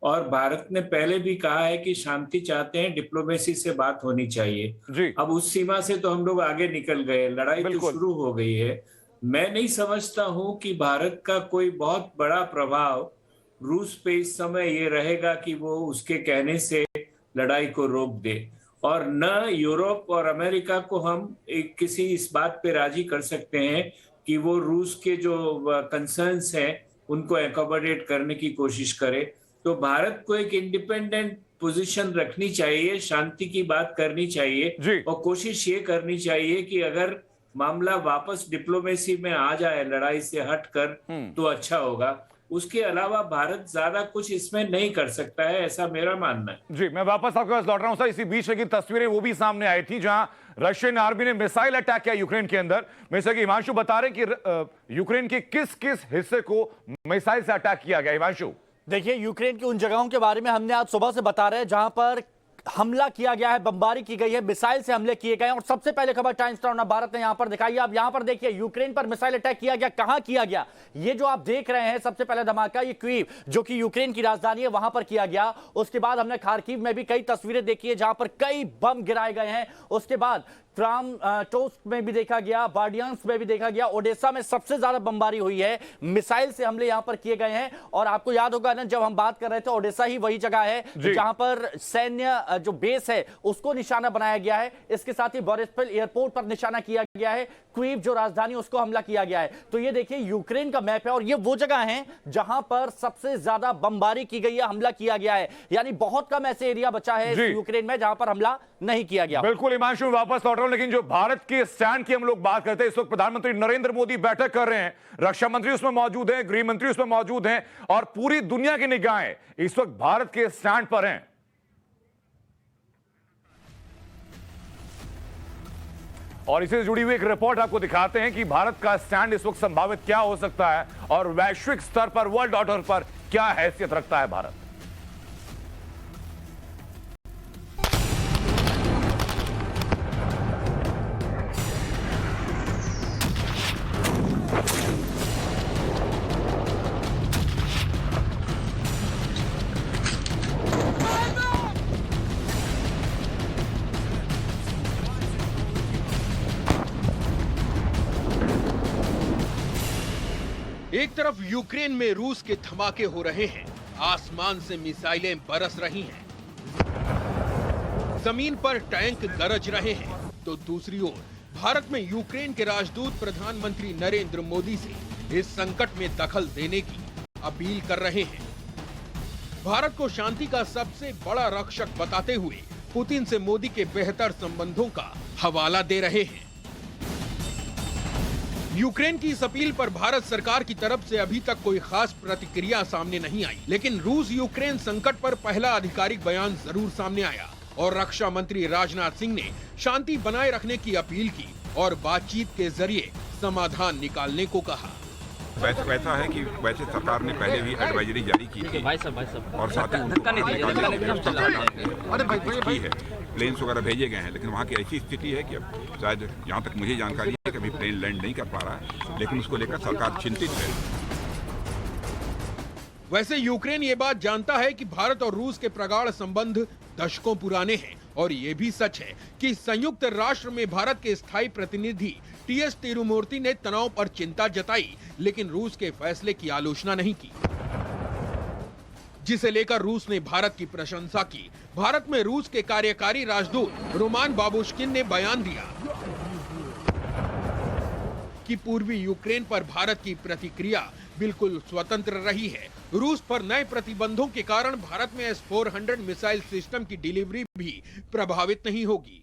और भारत ने पहले भी कहा है कि शांति चाहते हैं, डिप्लोमेसी से बात होनी चाहिए। अब उस सीमा से तो हम लोग आगे निकल गए, लड़ाई तो शुरू हो गई है। मैं नहीं समझता हूं कि भारत का कोई बहुत बड़ा प्रभाव रूस पे इस समय ये रहेगा कि वो उसके कहने से लड़ाई को रोक दे, और न यूरोप और अमेरिका को हम किसी इस बात पे राजी कर सकते हैं कि वो रूस के जो कंसर्न्स हैं उनको एकोमोडेट करने की कोशिश करे। तो भारत को एक इंडिपेंडेंट पोजीशन रखनी चाहिए, शांति की बात करनी चाहिए और कोशिश ये करनी चाहिए कि अगर मामला वापस डिप्लोमेसी में आ जाए लड़ाई से हटकर तो अच्छा होगा। उसके अलावा भारत ज्यादा कुछ इसमें नहीं कर सकता है, ऐसा मेरा मानना है। जी, मैं वापस आपके पास लौट रहा हूं सर। इसी बीच की तस्वीरें वो भी सामने आई थी जहां रशियन आर्मी ने मिसाइल अटैक किया यूक्रेन के अंदर। जैसे कि हिमांशु बता रहे कि यूक्रेन के किस किस हिस्से को मिसाइल से अटैक किया गया। हिमांशु, देखिए यूक्रेन की उन जगहों के बारे में हमने आज सुबह से बता रहे हैं जहां पर हमला किया गया है, बमबारी की गई है, मिसाइल से हमले किए गए हैं। और सबसे पहले खबर टाइम्स नाउ भारत ने यहां पर दिखाई है। अब यहां पर देखिए यूक्रेन पर मिसाइल अटैक किया गया, कहां किया गया, ये जो आप देख रहे हैं सबसे पहले धमाका ये क्वीव जो कि यूक्रेन की राजधानी है वहां पर किया गया। उसके बाद हमने खार्किव में भी कई तस्वीरें देखी है जहां पर कई बम गिराए गए हैं। उसके बाद क्रामाटोर्स्क में भी देखा गया, बार्डियांस्क में भी देखा गया, ओडेसा में सबसे ज्यादा बमबारी हुई है, मिसाइल से हमले यहां पर किए गए हैं। और आपको याद होगा ना, जब हम बात कर रहे थे ओडेसा ही वही जगह है जहां पर सैन्य जो बेस है उसको निशाना बनाया गया है। इसके साथ ही बोरिस्पल एयरपोर्ट पर निशाना किया गया है, क्वीव जो राजधानी उसको हमला किया गया है। तो ये देखिए यूक्रेन का मैप है और ये वो जगह है जहां पर सबसे ज्यादा बमबारी की गई है, हमला किया गया है। यानी बहुत कम ऐसे एरिया बचा है यूक्रेन में जहां पर हमला नहीं किया गया। बिल्कुल हिमांशु, वापस लौट रहा हूं, लेकिन जो भारत के स्टैंड की हम लोग बात करते हैं, इस वक्त प्रधानमंत्री नरेंद्र मोदी बैठक कर रहे हैं, रक्षा मंत्री उसमें मौजूद हैं, गृह मंत्री उसमें मौजूद हैं और पूरी दुनिया की निगाहें इस वक्त भारत के स्टैंड पर हैं। और इससे जुड़ी हुई एक रिपोर्ट आपको दिखाते हैं कि भारत का स्टैंड इस वक्त संभावित क्या हो सकता है और वैश्विक स्तर पर, वर्ल्ड ऑर्डर पर क्या हैसियत रखता है भारत। एक तरफ यूक्रेन में रूस के धमाके हो रहे हैं, आसमान से मिसाइलें बरस रही हैं, जमीन पर टैंक गरज रहे हैं, तो दूसरी ओर भारत में यूक्रेन के राजदूत प्रधानमंत्री नरेंद्र मोदी से इस संकट में दखल देने की अपील कर रहे हैं। भारत को शांति का सबसे बड़ा रक्षक बताते हुए पुतिन से मोदी के बेहतर संबंधों का हवाला दे रहे हैं। यूक्रेन की इस अपील पर भारत सरकार की तरफ से अभी तक कोई खास प्रतिक्रिया सामने नहीं आई, लेकिन रूस यूक्रेन संकट पर पहला आधिकारिक बयान जरूर सामने आया और रक्षा मंत्री राजनाथ सिंह ने शांति बनाए रखने की अपील की और बातचीत के जरिए समाधान निकालने को कहा। वैसा है कि वैसे सरकार ने पहले भी एडवाइजरी जारी की थी और साथ ही उनको की है, प्लेन्स वगैरह भेजे गए हैं, लेकिन वहाँ की ऐसी स्थिति है कि अब शायद यहाँ तक मुझे जानकारी है कि अभी प्लेन लैंड नहीं कर पा रहा है, लेकिन उसको लेकर सरकार चिंतित है। वैसे यूक्रेन ये बात जानता है कि भारत और रूस के प्रगाढ़ संबंध दशकों पुराने हैं और ये भी सच है कि संयुक्त राष्ट्र में भारत के स्थायी प्रतिनिधि टीएस तिरुमूर्ति ने तनाव पर चिंता जताई, लेकिन रूस के फैसले की आलोचना नहीं की, जिसे लेकर रूस ने भारत की प्रशंसा की। भारत में रूस के कार्यकारी राजदूत रोमान बाबुश्किन ने बयान दिया कि पूर्वी यूक्रेन पर भारत की प्रतिक्रिया बिल्कुल स्वतंत्र रही है। रूस पर नए प्रतिबंधों के कारण भारत में S-400 मिसाइल सिस्टम की डिलीवरी भी प्रभावित नहीं होगी।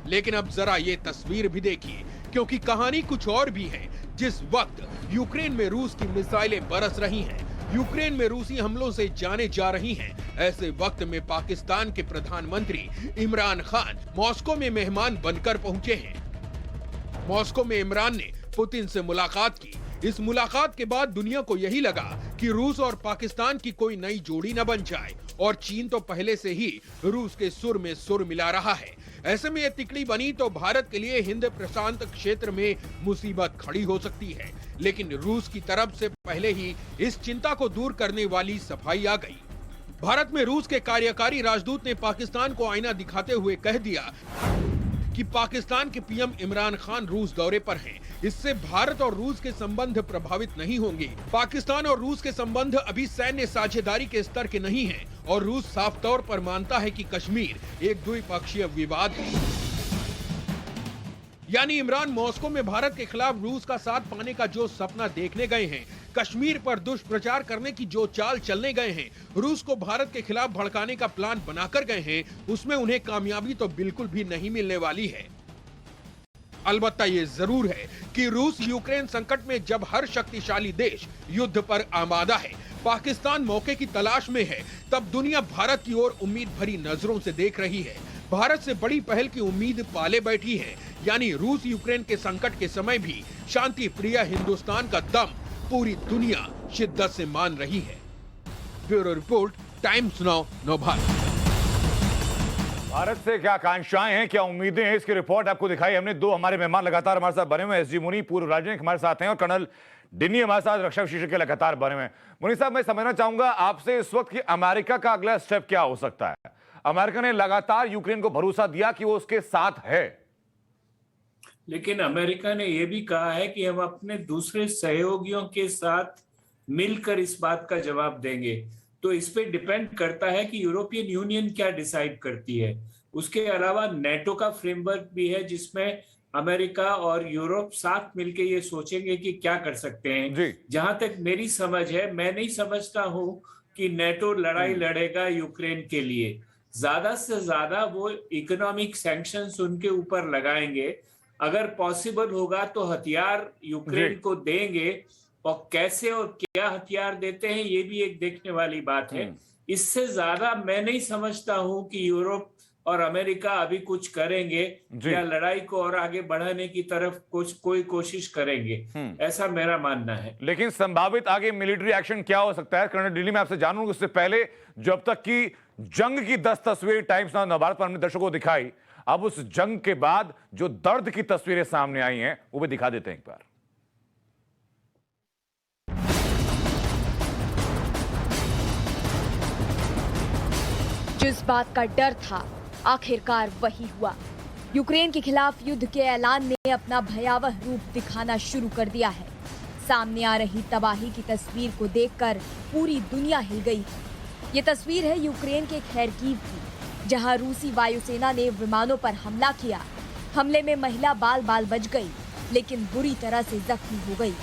लेकिन अब जरा ये तस्वीर भी देखिए, क्योंकि कहानी कुछ और भी है। जिस वक्त यूक्रेन में रूस की मिसाइलें बरस रही हैं, यूक्रेन में रूसी हमलों से जाने जा रही हैं, ऐसे वक्त में पाकिस्तान के प्रधानमंत्री इमरान खान मॉस्को में मेहमान बनकर पहुंचे हैं। मॉस्को में इमरान ने पुतिन से मुलाकात की। इस मुलाकात के बाद दुनिया को यही लगा कि रूस और पाकिस्तान की कोई नई जोड़ी न बन जाए, और चीन तो पहले से ही रूस के सुर में सुर मिला रहा है। ऐसे में ये तिकड़ी बनी तो भारत के लिए हिंद प्रशांत क्षेत्र में मुसीबत खड़ी हो सकती है। लेकिन रूस की तरफ से पहले ही इस चिंता को दूर करने वाली सफाई आ गई। भारत में रूस के कार्यकारी राजदूत ने पाकिस्तान को आईना दिखाते हुए कह दिया कि पाकिस्तान के पीएम इमरान खान रूस दौरे पर हैं। इससे भारत और रूस के संबंध प्रभावित नहीं होंगे। पाकिस्तान और रूस के संबंध अभी सैन्य साझेदारी के स्तर के नहीं हैं और रूस साफ तौर पर मानता है कि कश्मीर एक द्विपक्षीय विवाद है। यानी इमरान मॉस्को में भारत के खिलाफ रूस का साथ पाने का जो सपना देखने गए हैं, कश्मीर पर दुष्प्रचार करने की जो चाल चलने गए हैं, रूस को भारत के खिलाफ भड़काने का प्लान बनाकर गए हैं, उसमें उन्हें कामयाबी तो बिल्कुल भी नहीं मिलने वाली है। अलबत्ता ये जरूर है कि रूस यूक्रेन संकट में जब हर शक्तिशाली देश युद्ध पर आमादा है, पाकिस्तान मौके की तलाश में है, तब दुनिया भारत की ओर उम्मीद भरी नजरों से देख रही है। भारत से बड़ी पहल की उम्मीद पाले बैठी है। यानी रूस यूक्रेन के संकट के समय भी शांति प्रिय हिंदुस्तान का दम पूरी दुनिया शिद्दत से मान रही है। Bureau report, times now Navbharat. Bharat से क्या आकांक्षाएं हैं, क्या उम्मीदें हैं, इसकी रिपोर्ट आपको दिखाई हमने। दो हमारे मेहमान लगातार हमारे साथ बने हुए हैं। एसजी मुनी पूर्व राजनयिक हमारे साथ हैं और कर्नल डिन्नी हमारे साथ रक्षा विशेषज्ञ लगातार बने हुए हैं। मुनी साहब, मैं समझना चाहूंगा आपसे इस वक्त कि अमेरिका का अगला स्टेप क्या हो सकता है। अमेरिका ने लगातार यूक्रेन को भरोसा दिया कि वो उसके साथ है, लेकिन अमेरिका ने यह भी कहा है कि हम अपने दूसरे सहयोगियों के साथ मिलकर इस बात का जवाब देंगे। तो इस पे डिपेंड करता है कि यूरोपियन यूनियन क्या डिसाइड करती है। उसके अलावा नेटो का फ्रेमवर्क भी है, जिसमें अमेरिका और यूरोप साथ मिलकर ये सोचेंगे कि क्या कर सकते हैं। जहां तक मेरी समझ है, मैं नहीं समझता हूं कि नेटो लड़ाई लड़ेगा यूक्रेन के लिए। ज्यादा से ज्यादा वो इकोनॉमिक सैंक्शंस उनके ऊपर लगाएंगे। अगर पॉसिबल होगा तो हथियार यूक्रेन को देंगे, और कैसे और क्या हथियार देते हैं ये भी एक देखने वाली बात है। इससे ज्यादा मैं नहीं समझता हूं कि यूरोप और अमेरिका अभी कुछ करेंगे या लड़ाई को और आगे बढ़ाने की तरफ कोई कोशिश करेंगे, ऐसा मेरा मानना है। लेकिन संभावित आगे मिलिट्री एक्शन क्या हो सकता है, कर्नल डिन्नी, मैं आपसे जानूंगा। उससे पहले जब तक की जंग की 10 तस्वीरें टाइम्स नाउ नवभारत पर हमने दर्शकों को दिखाई, अब उस जंग के बाद जो दर्द की तस्वीरें सामने आई हैं वो भी दिखा देते हैं एक बार। जिस बात का डर था, आखिरकार वही हुआ। यूक्रेन के खिलाफ युद्ध के ऐलान ने अपना भयावह रूप दिखाना शुरू कर दिया है। सामने आ रही तबाही की तस्वीर को देखकर पूरी दुनिया हिल गई। ये तस्वीर है यूक्रेन के खैरकीव की, जहां रूसी वायुसेना ने विमानों पर हमला किया। हमले में महिला बाल बाल बच गई, लेकिन बुरी तरह से जख्मी हो गई।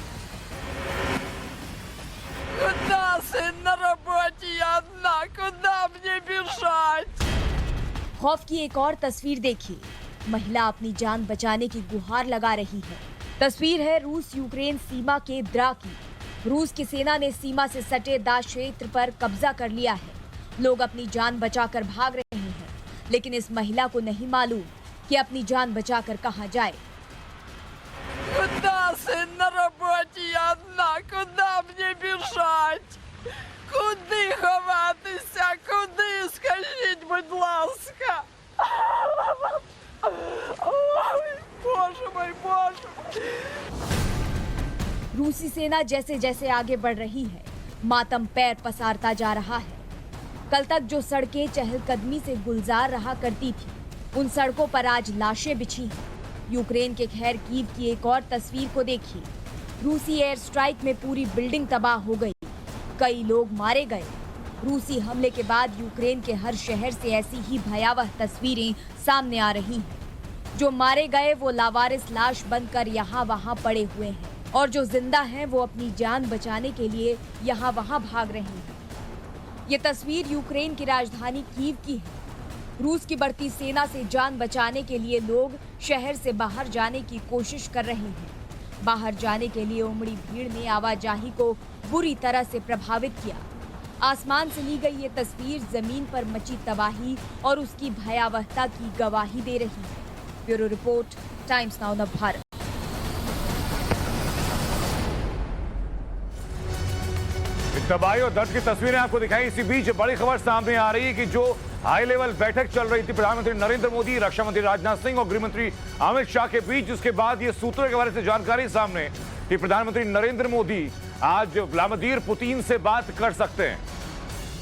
खौफ की एक और तस्वीर देखिए। महिला अपनी जान बचाने की गुहार लगा रही है। तस्वीर है रूस यूक्रेन सीमा के द्रा की। रूस की सेना ने सीमा से सटे दाश क्षेत्र पर कब्जा कर लिया है। लोग अपनी जान बचाकर भाग रहे हैं, लेकिन इस महिला को नहीं मालूम कि अपनी जान बचाकर कहां जाए। रूसी सेना जैसे जैसे आगे बढ़ रही है, मातम पैर पसारता जा रहा है। कल तक जो सड़कें चहलकदमी से गुलजार रहा करती थी, उन सड़कों पर आज लाशें बिछी हैं। यूक्रेन के खैरकीव की एक और तस्वीर को देखिए। रूसी एयर स्ट्राइक में पूरी बिल्डिंग तबाह हो गई, कई लोग मारे गए। रूसी हमले के बाद यूक्रेन के हर शहर से ऐसी ही भयावह तस्वीरें सामने आ रही हैं। जो मारे गए वो लावारिस लाश बनकर यहाँ वहाँ पड़े हुए हैं, और जो जिंदा हैं वो अपनी जान बचाने के लिए यहाँ वहाँ भाग रहे हैं। ये तस्वीर यूक्रेन की राजधानी कीव की है। रूस की बढ़ती सेना से जान बचाने के लिए लोग शहर से बाहर जाने की कोशिश कर रहे हैं। बाहर जाने के लिए उमड़ी भीड़ ने आवाजाही को बुरी तरह से प्रभावित किया। आसमान से ली गई ये तस्वीर जमीन पर मची तबाही और उसकी भयावहता की गवाही दे रही है। ब्यूरो रिपोर्ट, टाइम्स नाउ नव भारत। तबाही और दर्द की तस्वीरें आपको दिखाई। इसी बीच बड़ी खबर सामने आ रही है कि जो हाई लेवल बैठक चल रही थी प्रधानमंत्री नरेंद्र मोदी, रक्षा मंत्री राजनाथ सिंह और गृह मंत्री अमित शाह के बीच, जिसके बाद ये सूत्रों के बारे से जानकारी सामने कि प्रधानमंत्री नरेंद्र मोदी आज व्लादिमीर पुतिन से बात कर सकते हैं।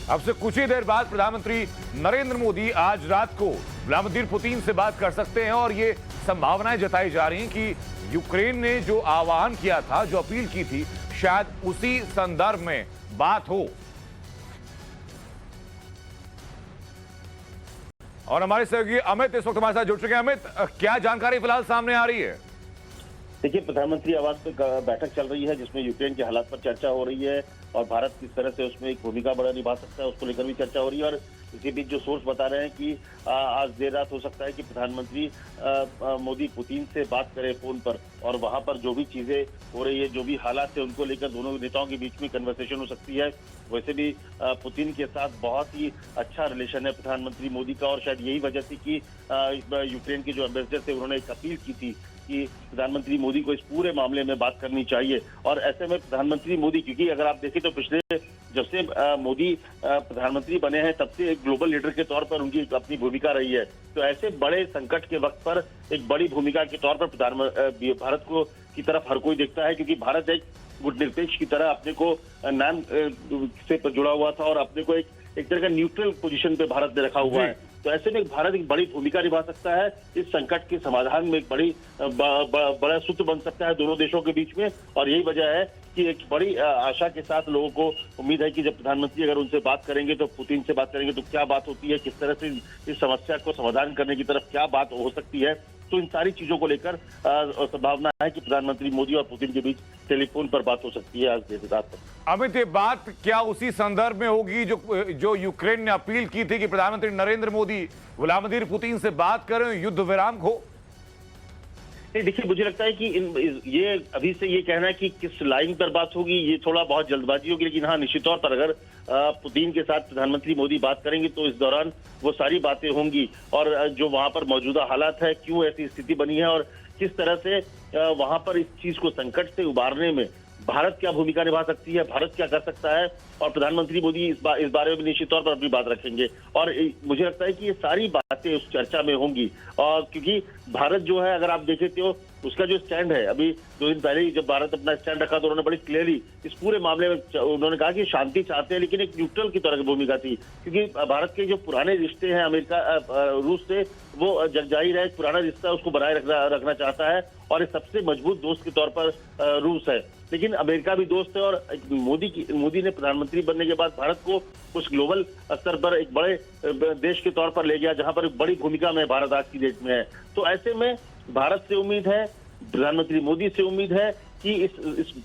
अब से कुछ ही देर बाद प्रधानमंत्री नरेंद्र मोदी आज रात को व्लादिमीर पुतिन से बात कर सकते हैं, और ये संभावनाएं जताई जा रही हैं कि यूक्रेन ने जो आह्वान किया था, जो अपील की थी, शायद उसी संदर्भ में बात हो। और हमारे सहयोगी अमित इस वक्त हमारे साथ जुड़ चुके हैं। अमित, क्या जानकारी फिलहाल सामने आ रही है? देखिए, प्रधानमंत्री आवास पे बैठक चल रही है जिसमें यूक्रेन के हालात पर चर्चा हो रही है और भारत किस तरह से उसमें एक भूमिका बड़ा निभा सकता है, उसको लेकर भी चर्चा हो रही है। और इसी बीच जो सोर्स बता रहे हैं कि आज देर रात हो सकता है कि प्रधानमंत्री मोदी पुतिन से बात करें फोन पर, और वहां पर जो भी चीजें हो रही है, जो भी हालात है, उनको लेकर दोनों नेताओं के बीच में कन्वर्सेशन हो सकती है। वैसे भी पुतिन के साथ बहुत ही अच्छा रिलेशन है प्रधानमंत्री मोदी का, और शायद यही वजह थी कि यूक्रेन के जो एम्बेसडर थे उन्होंने एक अपील की थी कि प्रधानमंत्री मोदी को इस पूरे मामले में बात करनी चाहिए। और ऐसे में प्रधानमंत्री मोदी, क्योंकि अगर आप देखें तो पिछले जब से मोदी प्रधानमत्री बने हैं तब से एक ग्लोबल लीडर के तौर पर उनकी अपनी भूमिका रही है। तो ऐसे बड़े संकट के वक्त पर एक बड़ी भूमिका के तौर पर भारत को की तरफ हर कोई देखता है, क्योंकि भारत एक गुटनिरपेक्ष की तरह अपने को नाम से जुड़ा हुआ था और अपने को एक तरह का न्यूट्रल पोजीशन पे भारत ने रखा हुआ है। तो ऐसे में भारत एक बड़ी भूमिका निभा सकता है, इस संकट के समाधान में एक बड़ा सूत्र बन सकता है दोनों देशों के बीच में। और यही वजह है कि एक बड़ी आशा के साथ लोगों को उम्मीद है कि जब प्रधानमंत्री अगर उनसे बात करेंगे तो पुतिन से बात करेंगे तो क्या बात होती है, किस तरह से इस समस्या को समाधान करने की तरफ क्या बात हो सकती है। तो इन सारी चीजों को लेकर संभावना है कि प्रधानमंत्री मोदी और पुतिन के बीच टेलीफोन पर बात हो सकती है आज देर रात तक। अमित, ये बात क्या उसी संदर्भ में होगी जो यूक्रेन ने अपील की थी कि प्रधानमंत्री नरेंद्र मोदी व्लादिमीर पुतिन से बात करें युद्ध विराम को? देखिए, मुझे लगता है कि ये अभी से ये कहना है कि किस लाइन पर बात होगी, ये थोड़ा बहुत जल्दबाजी होगी। लेकिन हाँ, निश्चित तौर पर अगर पुतिन के साथ प्रधानमंत्री मोदी बात करेंगे तो इस दौरान वो सारी बातें होंगी, और जो वहां पर मौजूदा हालात है, क्यों ऐसी स्थिति बनी है और किस तरह से वहां पर इस चीज को संकट से उबारने में भारत क्या भूमिका निभा सकती है, भारत क्या कर सकता है, और प्रधानमंत्री मोदी इस बारे में निश्चित तौर पर अपनी बात रखेंगे। और मुझे लगता है कि ये सारी बातें उस चर्चा में होंगी, और क्योंकि भारत जो है, अगर आप देखें तो उसका जो स्टैंड है, अभी 2 दिन पहले ही जब भारत अपना स्टैंड रखा तो उन्होंने बड़ी क्लियरली इस पूरे मामले में उन्होंने कहा कि शांति चाहते हैं, लेकिन एक न्यूट्रल की तरह की भूमिका थी, क्योंकि भारत के जो पुराने रिश्ते हैं अमेरिका रूस से, वो जाहिर है पुराना रिश्ता उसको बनाए रखना चाहता है और एक सबसे मजबूत दोस्त के तौर पर रूस है। लेकिन अमेरिका भी दोस्त है और मोदी ने प्रधानमंत्री बनने के बाद भारत को कुछ ग्लोबल स्तर पर एक बड़े देश के तौर पर ले गया, जहां पर एक बड़ी भूमिका में भारत आज की डेट में है। तो ऐसे में भारत से उम्मीद है, प्रधानमंत्री मोदी से उम्मीद है कि इस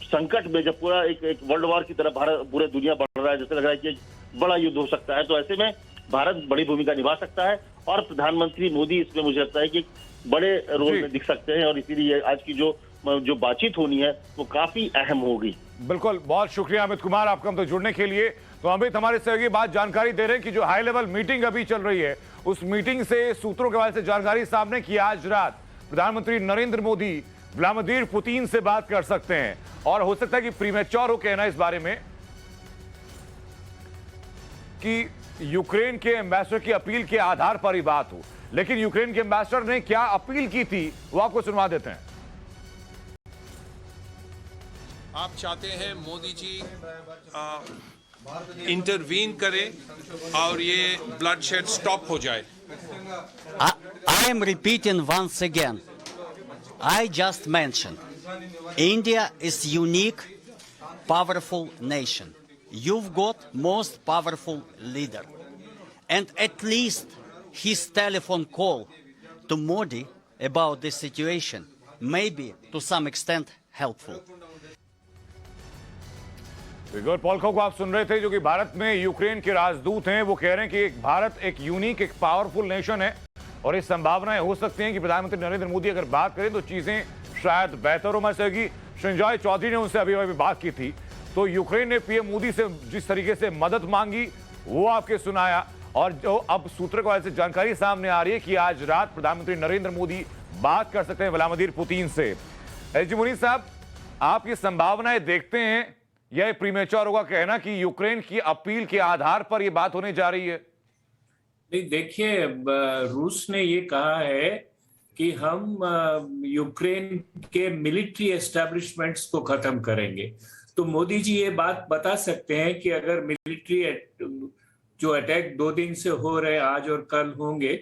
संकट में जब पूरा एक वर्ल्ड वॉर की तरफ भारत पूरे दुनिया बढ़ रहा है, जैसे लग रहा है कि एक बड़ा युद्ध हो सकता है, तो ऐसे में भारत बड़ी भूमिका निभा सकता है और प्रधानमंत्री मोदी इसमें मुझे लगता है कि बड़े रोल में दिख सकते हैं और इसीलिए आज की जो बातचीत होनी है वो काफी अहम होगी। बिल्कुल, बहुत शुक्रिया अमित कुमार आपका हमसे जुड़ने के लिए। तो अमित हमारे सहयोगी बात जानकारी दे रहे हैं कि जो हाई लेवल मीटिंग अभी चल रही है, उस मीटिंग से सूत्रों के हवाले से जानकारी सामने की आज रात प्रधानमंत्री नरेंद्र मोदी व्लादिमीर पुतिन से बात कर सकते हैं और हो सकता है कि प्रीमेच्योर हो कहना इस बारे में कि यूक्रेन के एम्बेसडर की अपील के आधार पर ही बात हो, लेकिन यूक्रेन के एम्बेसडर ने क्या अपील की थी वो आपको सुनवा देते हैं। आप चाहते हैं मोदी जी इंटरवीन करें और ये ब्लडशेड स्टॉप हो जाए। I am repeating once again. I just mentioned India is unique, powerful nation. You've got most powerful leader, and at least his telephone call to Modi about this situation may be to some extent helpful. Igor Polko को आप सुन रहे थे, जो कि भारत में Ukraine के राजदूत हैं। वो कह रहे हैं कि भारत एक यूनिक, एक पावरफुल नेशन है और इस संभावनाएं हो सकती हैं कि प्रधानमंत्री नरेंद्र मोदी अगर बात करें तो चीजें शायद बेहतर हो सकेगी। संजय चौधरी ने उनसे अभी बात की थी, तो यूक्रेन ने पीएम मोदी से जिस तरीके से मदद मांगी वो आपके सुनाया, और जो अब सूत्र को ऐसे जानकारी सामने आ रही है कि आज रात प्रधानमंत्री नरेंद्र मोदी बात कर सकते हैं व्लादिमीर पुतिन से। एच मुनीर साहब, आप ये संभावनाएं देखते हैं, यह प्रीमेच्योर होगा कहना कि यूक्रेन की अपील के आधार पर यह बात होने जा रही है? नहीं, देखिए, रूस ने ये कहा है कि हम यूक्रेन के मिलिट्री एस्टैब्लिशमेंट्स को खत्म करेंगे। तो मोदी जी ये बात बता सकते हैं कि अगर मिलिट्री जो अटैक 2 दिन से हो रहे, आज और कल होंगे,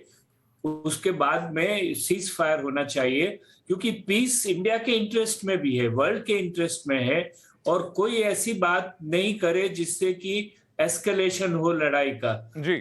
उसके बाद में सीज फायर होना चाहिए, क्योंकि पीस इंडिया के इंटरेस्ट में भी है, वर्ल्ड के इंटरेस्ट में है, और कोई ऐसी बात नहीं करे जिससे कि एस्केलेशन हो लड़ाई का।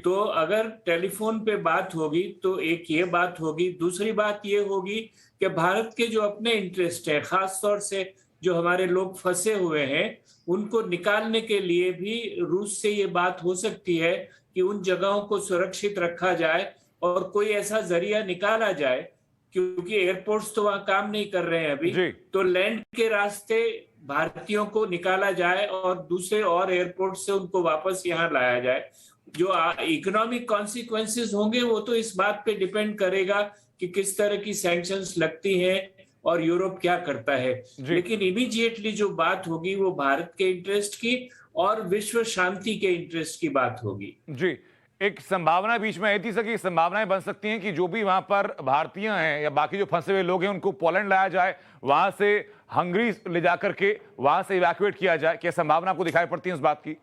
तो अगर टेलीफोन पे बात होगी तो एक ये बात होगी, दूसरी बात ये होगी कि भारत के जो अपने इंटरेस्ट है, खास तौर से जो हमारे लोग फंसे हुए हैं, उनको निकालने के लिए भी रूस से ये बात हो सकती है कि उन जगहों को सुरक्षित रखा जाए और कोई ऐसा जरिया निकाला जाए, क्योंकि एयरपोर्ट्स तो वहां काम नहीं कर रहे हैं अभी, तो लैंड के रास्ते भारतीयों को निकाला जाए और दूसरे और एयरपोर्ट से उनको वापस यहाँ लाया जाए। जो इकोनॉमिक कॉन्सिक्वेंसेस होंगे वो तो इस बात पे डिपेंड करेगा कि किस तरह की सैंक्शंस लगती हैं और यूरोप क्या करता है, लेकिन इमीडिएटली जो बात होगी वो भारत के इंटरेस्ट की और विश्व शांति के इंटरेस्ट की बात होगी। जी, एक संभावना बीच में आई थी सर कि संभावनाएं बन सकती हैं कि जो भी वहां पर भारतीय हैं या बाकी जो फंसे हुए लोग हैं उनको पोलैंड लाया जाए, वहां से हंगरी ले जाकर के वहां से इवैक्यूएट किया जाए। क्या संभावना आपको दिखाई पड़ती है इस बात की?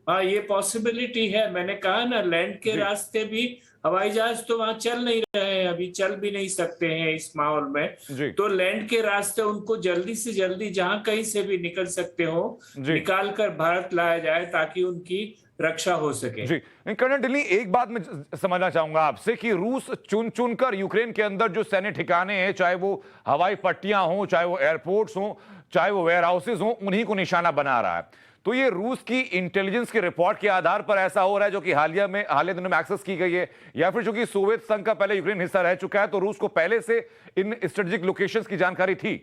हाँ, ये पॉसिबिलिटी है। मैंने कहा ना, लैंड के रास्ते भी हवाई जहाज तो वहां चल नहीं रहे हैं, अभी चल भी नहीं सकते हैं इस माहौल में, तो लैंड के रास्ते उनको जल्दी से जल्दी जहां कहीं से भी निकल सकते हो निकाल कर भारत लाया जाए ताकि उनकी रक्षा हो सके। जी, कर्नल ढिल्ली, एक बात मैं समझना चाहूंगा आपसे कि रूस चुन कर यूक्रेन के अंदर जो सैन्य ठिकाने हैं, चाहे वो हवाई पट्टियां हो, चाहे वो एयरपोर्ट्स हो, चाहे वो वेयर हाउसेज हो, उन्हीं को निशाना बना रहा है। तो ये रूस की इंटेलिजेंस की रिपोर्ट के आधार पर ऐसा हो रहा है, जो कि हालिया दिनों में एक्सेस की गई है, या फिर चूंकि सोवियत संघ का पहले यूक्रेन हिस्सा रह चुका है तो रूस को पहले से इन स्ट्रेटेजिक लोकेशंस की जानकारी थी?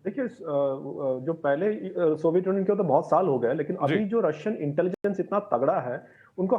देखिए, जो पहले सोवियत यूनियन के तो बहुत साल हो गए, लेकिन अभी जो रशियन इंटेलिजेंस इतना तगड़ा है, उनको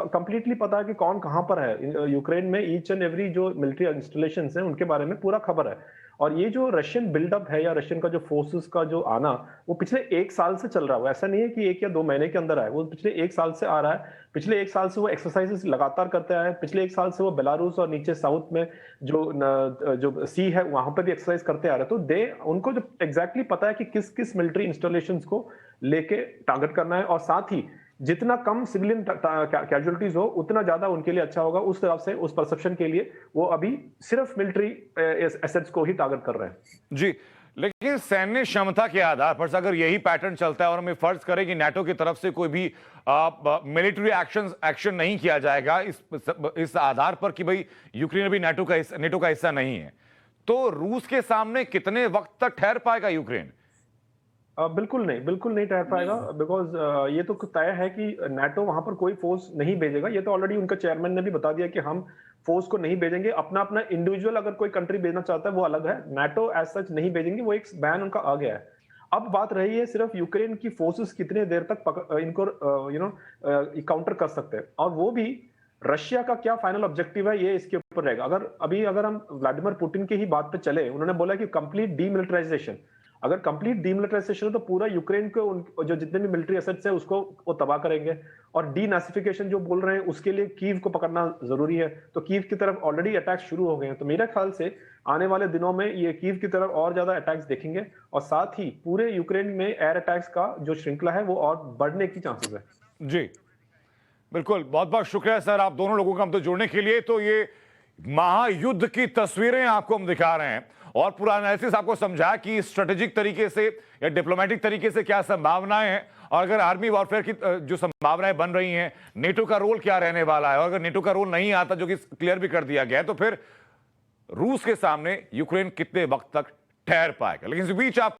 कंप्लीटली पता है कि कौन कहां पर है। यूक्रेन में ईच एंड एवरी जो मिलिट्री इंस्टॉलेशंस हैं उनके बारे में पूरा खबर है, और ये जो रशियन बिल्डअप है या रशियन का जो फोर्सेस का जो आना, वो पिछले 1 साल से चल रहा है। ऐसा नहीं है कि 1 या 2 महीने के अंदर आया, वो पिछले 1 साल से आ रहा है। पिछले 1 साल से वो एक्सरसाइजेस लगातार करते आए हैं। पिछले 1 साल से वो बेलारूस और नीचे साउथ में जो सी है वहां पर भी एक्सरसाइज करते आ रहे हैं। तो उनको जो एग्जैक्टली पता है कि किस किस मिलिट्री इंस्टॉलेशंस को लेके टारगेट करना है, और साथ ही जितना कम सिविलियन कैजुअलिटीज हो उतना ज्यादा उनके लिए अच्छा होगा। उस तरफ से, उस परसेप्शन के लिए वो अभी सिर्फ मिलिट्री एसेट्स को ही टारगेट कर रहे हैं। जी, लेकिन सैन्य क्षमता के आधार पर अगर यही पैटर्न चलता है और हमें फर्ज करें कि नाटो की तरफ से कोई भी मिलिट्री एक्शन नहीं किया जाएगा इस आधार पर कि भाई यूक्रेन अभी नाटो का हिस्सा नहीं है, तो रूस के सामने कितने वक्त तक ठहर पाएगा यूक्रेन? बिल्कुल नहीं ठहर पाएगा, बिकॉज ये तो तय है कि नाटो वहां पर कोई फोर्स नहीं भेजेगा। ये तो ऑलरेडी उनका चेयरमैन ने भी बता दिया कि हम फोर्स को नहीं भेजेंगे। अपना अपना इंडिविजुअल अगर कोई कंट्री भेजना चाहता है वो अलग है, नाटो एज सच नहीं भेजेंगे, वो एक बैन उनका आ गया है। अब बात रही है सिर्फ यूक्रेन की फोर्सेस कितने देर तक इनको काउंटर कर सकते हैं, और वो भी रशिया का क्या फाइनल ऑब्जेक्टिव है ये इसके ऊपर रहेगा। अगर हम व्लादिमीर पुतिन की ही बात पे चले, उन्होंने बोला कि कंप्लीट डीमिलिटराइजेशन, अगर कंप्लीट डीमिलिटराइजेशन है तो पूरा यूक्रेन को जो जितने भी मिलिट्री एसेट्स है उसको वो तबाह करेंगे। और डीनासिफिकेशन जो बोल रहे हैं उसके लिए कीव को पकड़ना जरूरी है, तो कीव की तरफ ऑलरेडी अटैक शुरू हो गए हैं। तो मेरे ख्याल से आने वाले दिनों में ये कीव की तरफ और ज्यादा अटैक्स देखेंगे, और साथ ही पूरे यूक्रेन में एयर अटैक्स का जो श्रृंखला है वो और बढ़ने की चांसेस है। जी बिल्कुल, बहुत बहुत शुक्रिया सर आप दोनों लोगों का हमसे जुड़ने के लिए। तो ये महायुद्ध की तस्वीरें आपको हम दिखा रहे हैं और पूरा एनालिसिस आपको समझा कि स्ट्रेटेजिक तरीके से या डिप्लोमेटिक तरीके से क्या संभावनाएं हैं, और अगर आर्मी वॉरफेयर की जो संभावनाएं बन रही हैं, नेटो का रोल क्या रहने वाला है, और अगर नेटो का रोल नहीं आता जो कि क्लियर भी कर दिया गया है, तो फिर रूस के सामने यूक्रेन कितने वक्त तक ठहर पाएगा। लेकिन इस बीच आप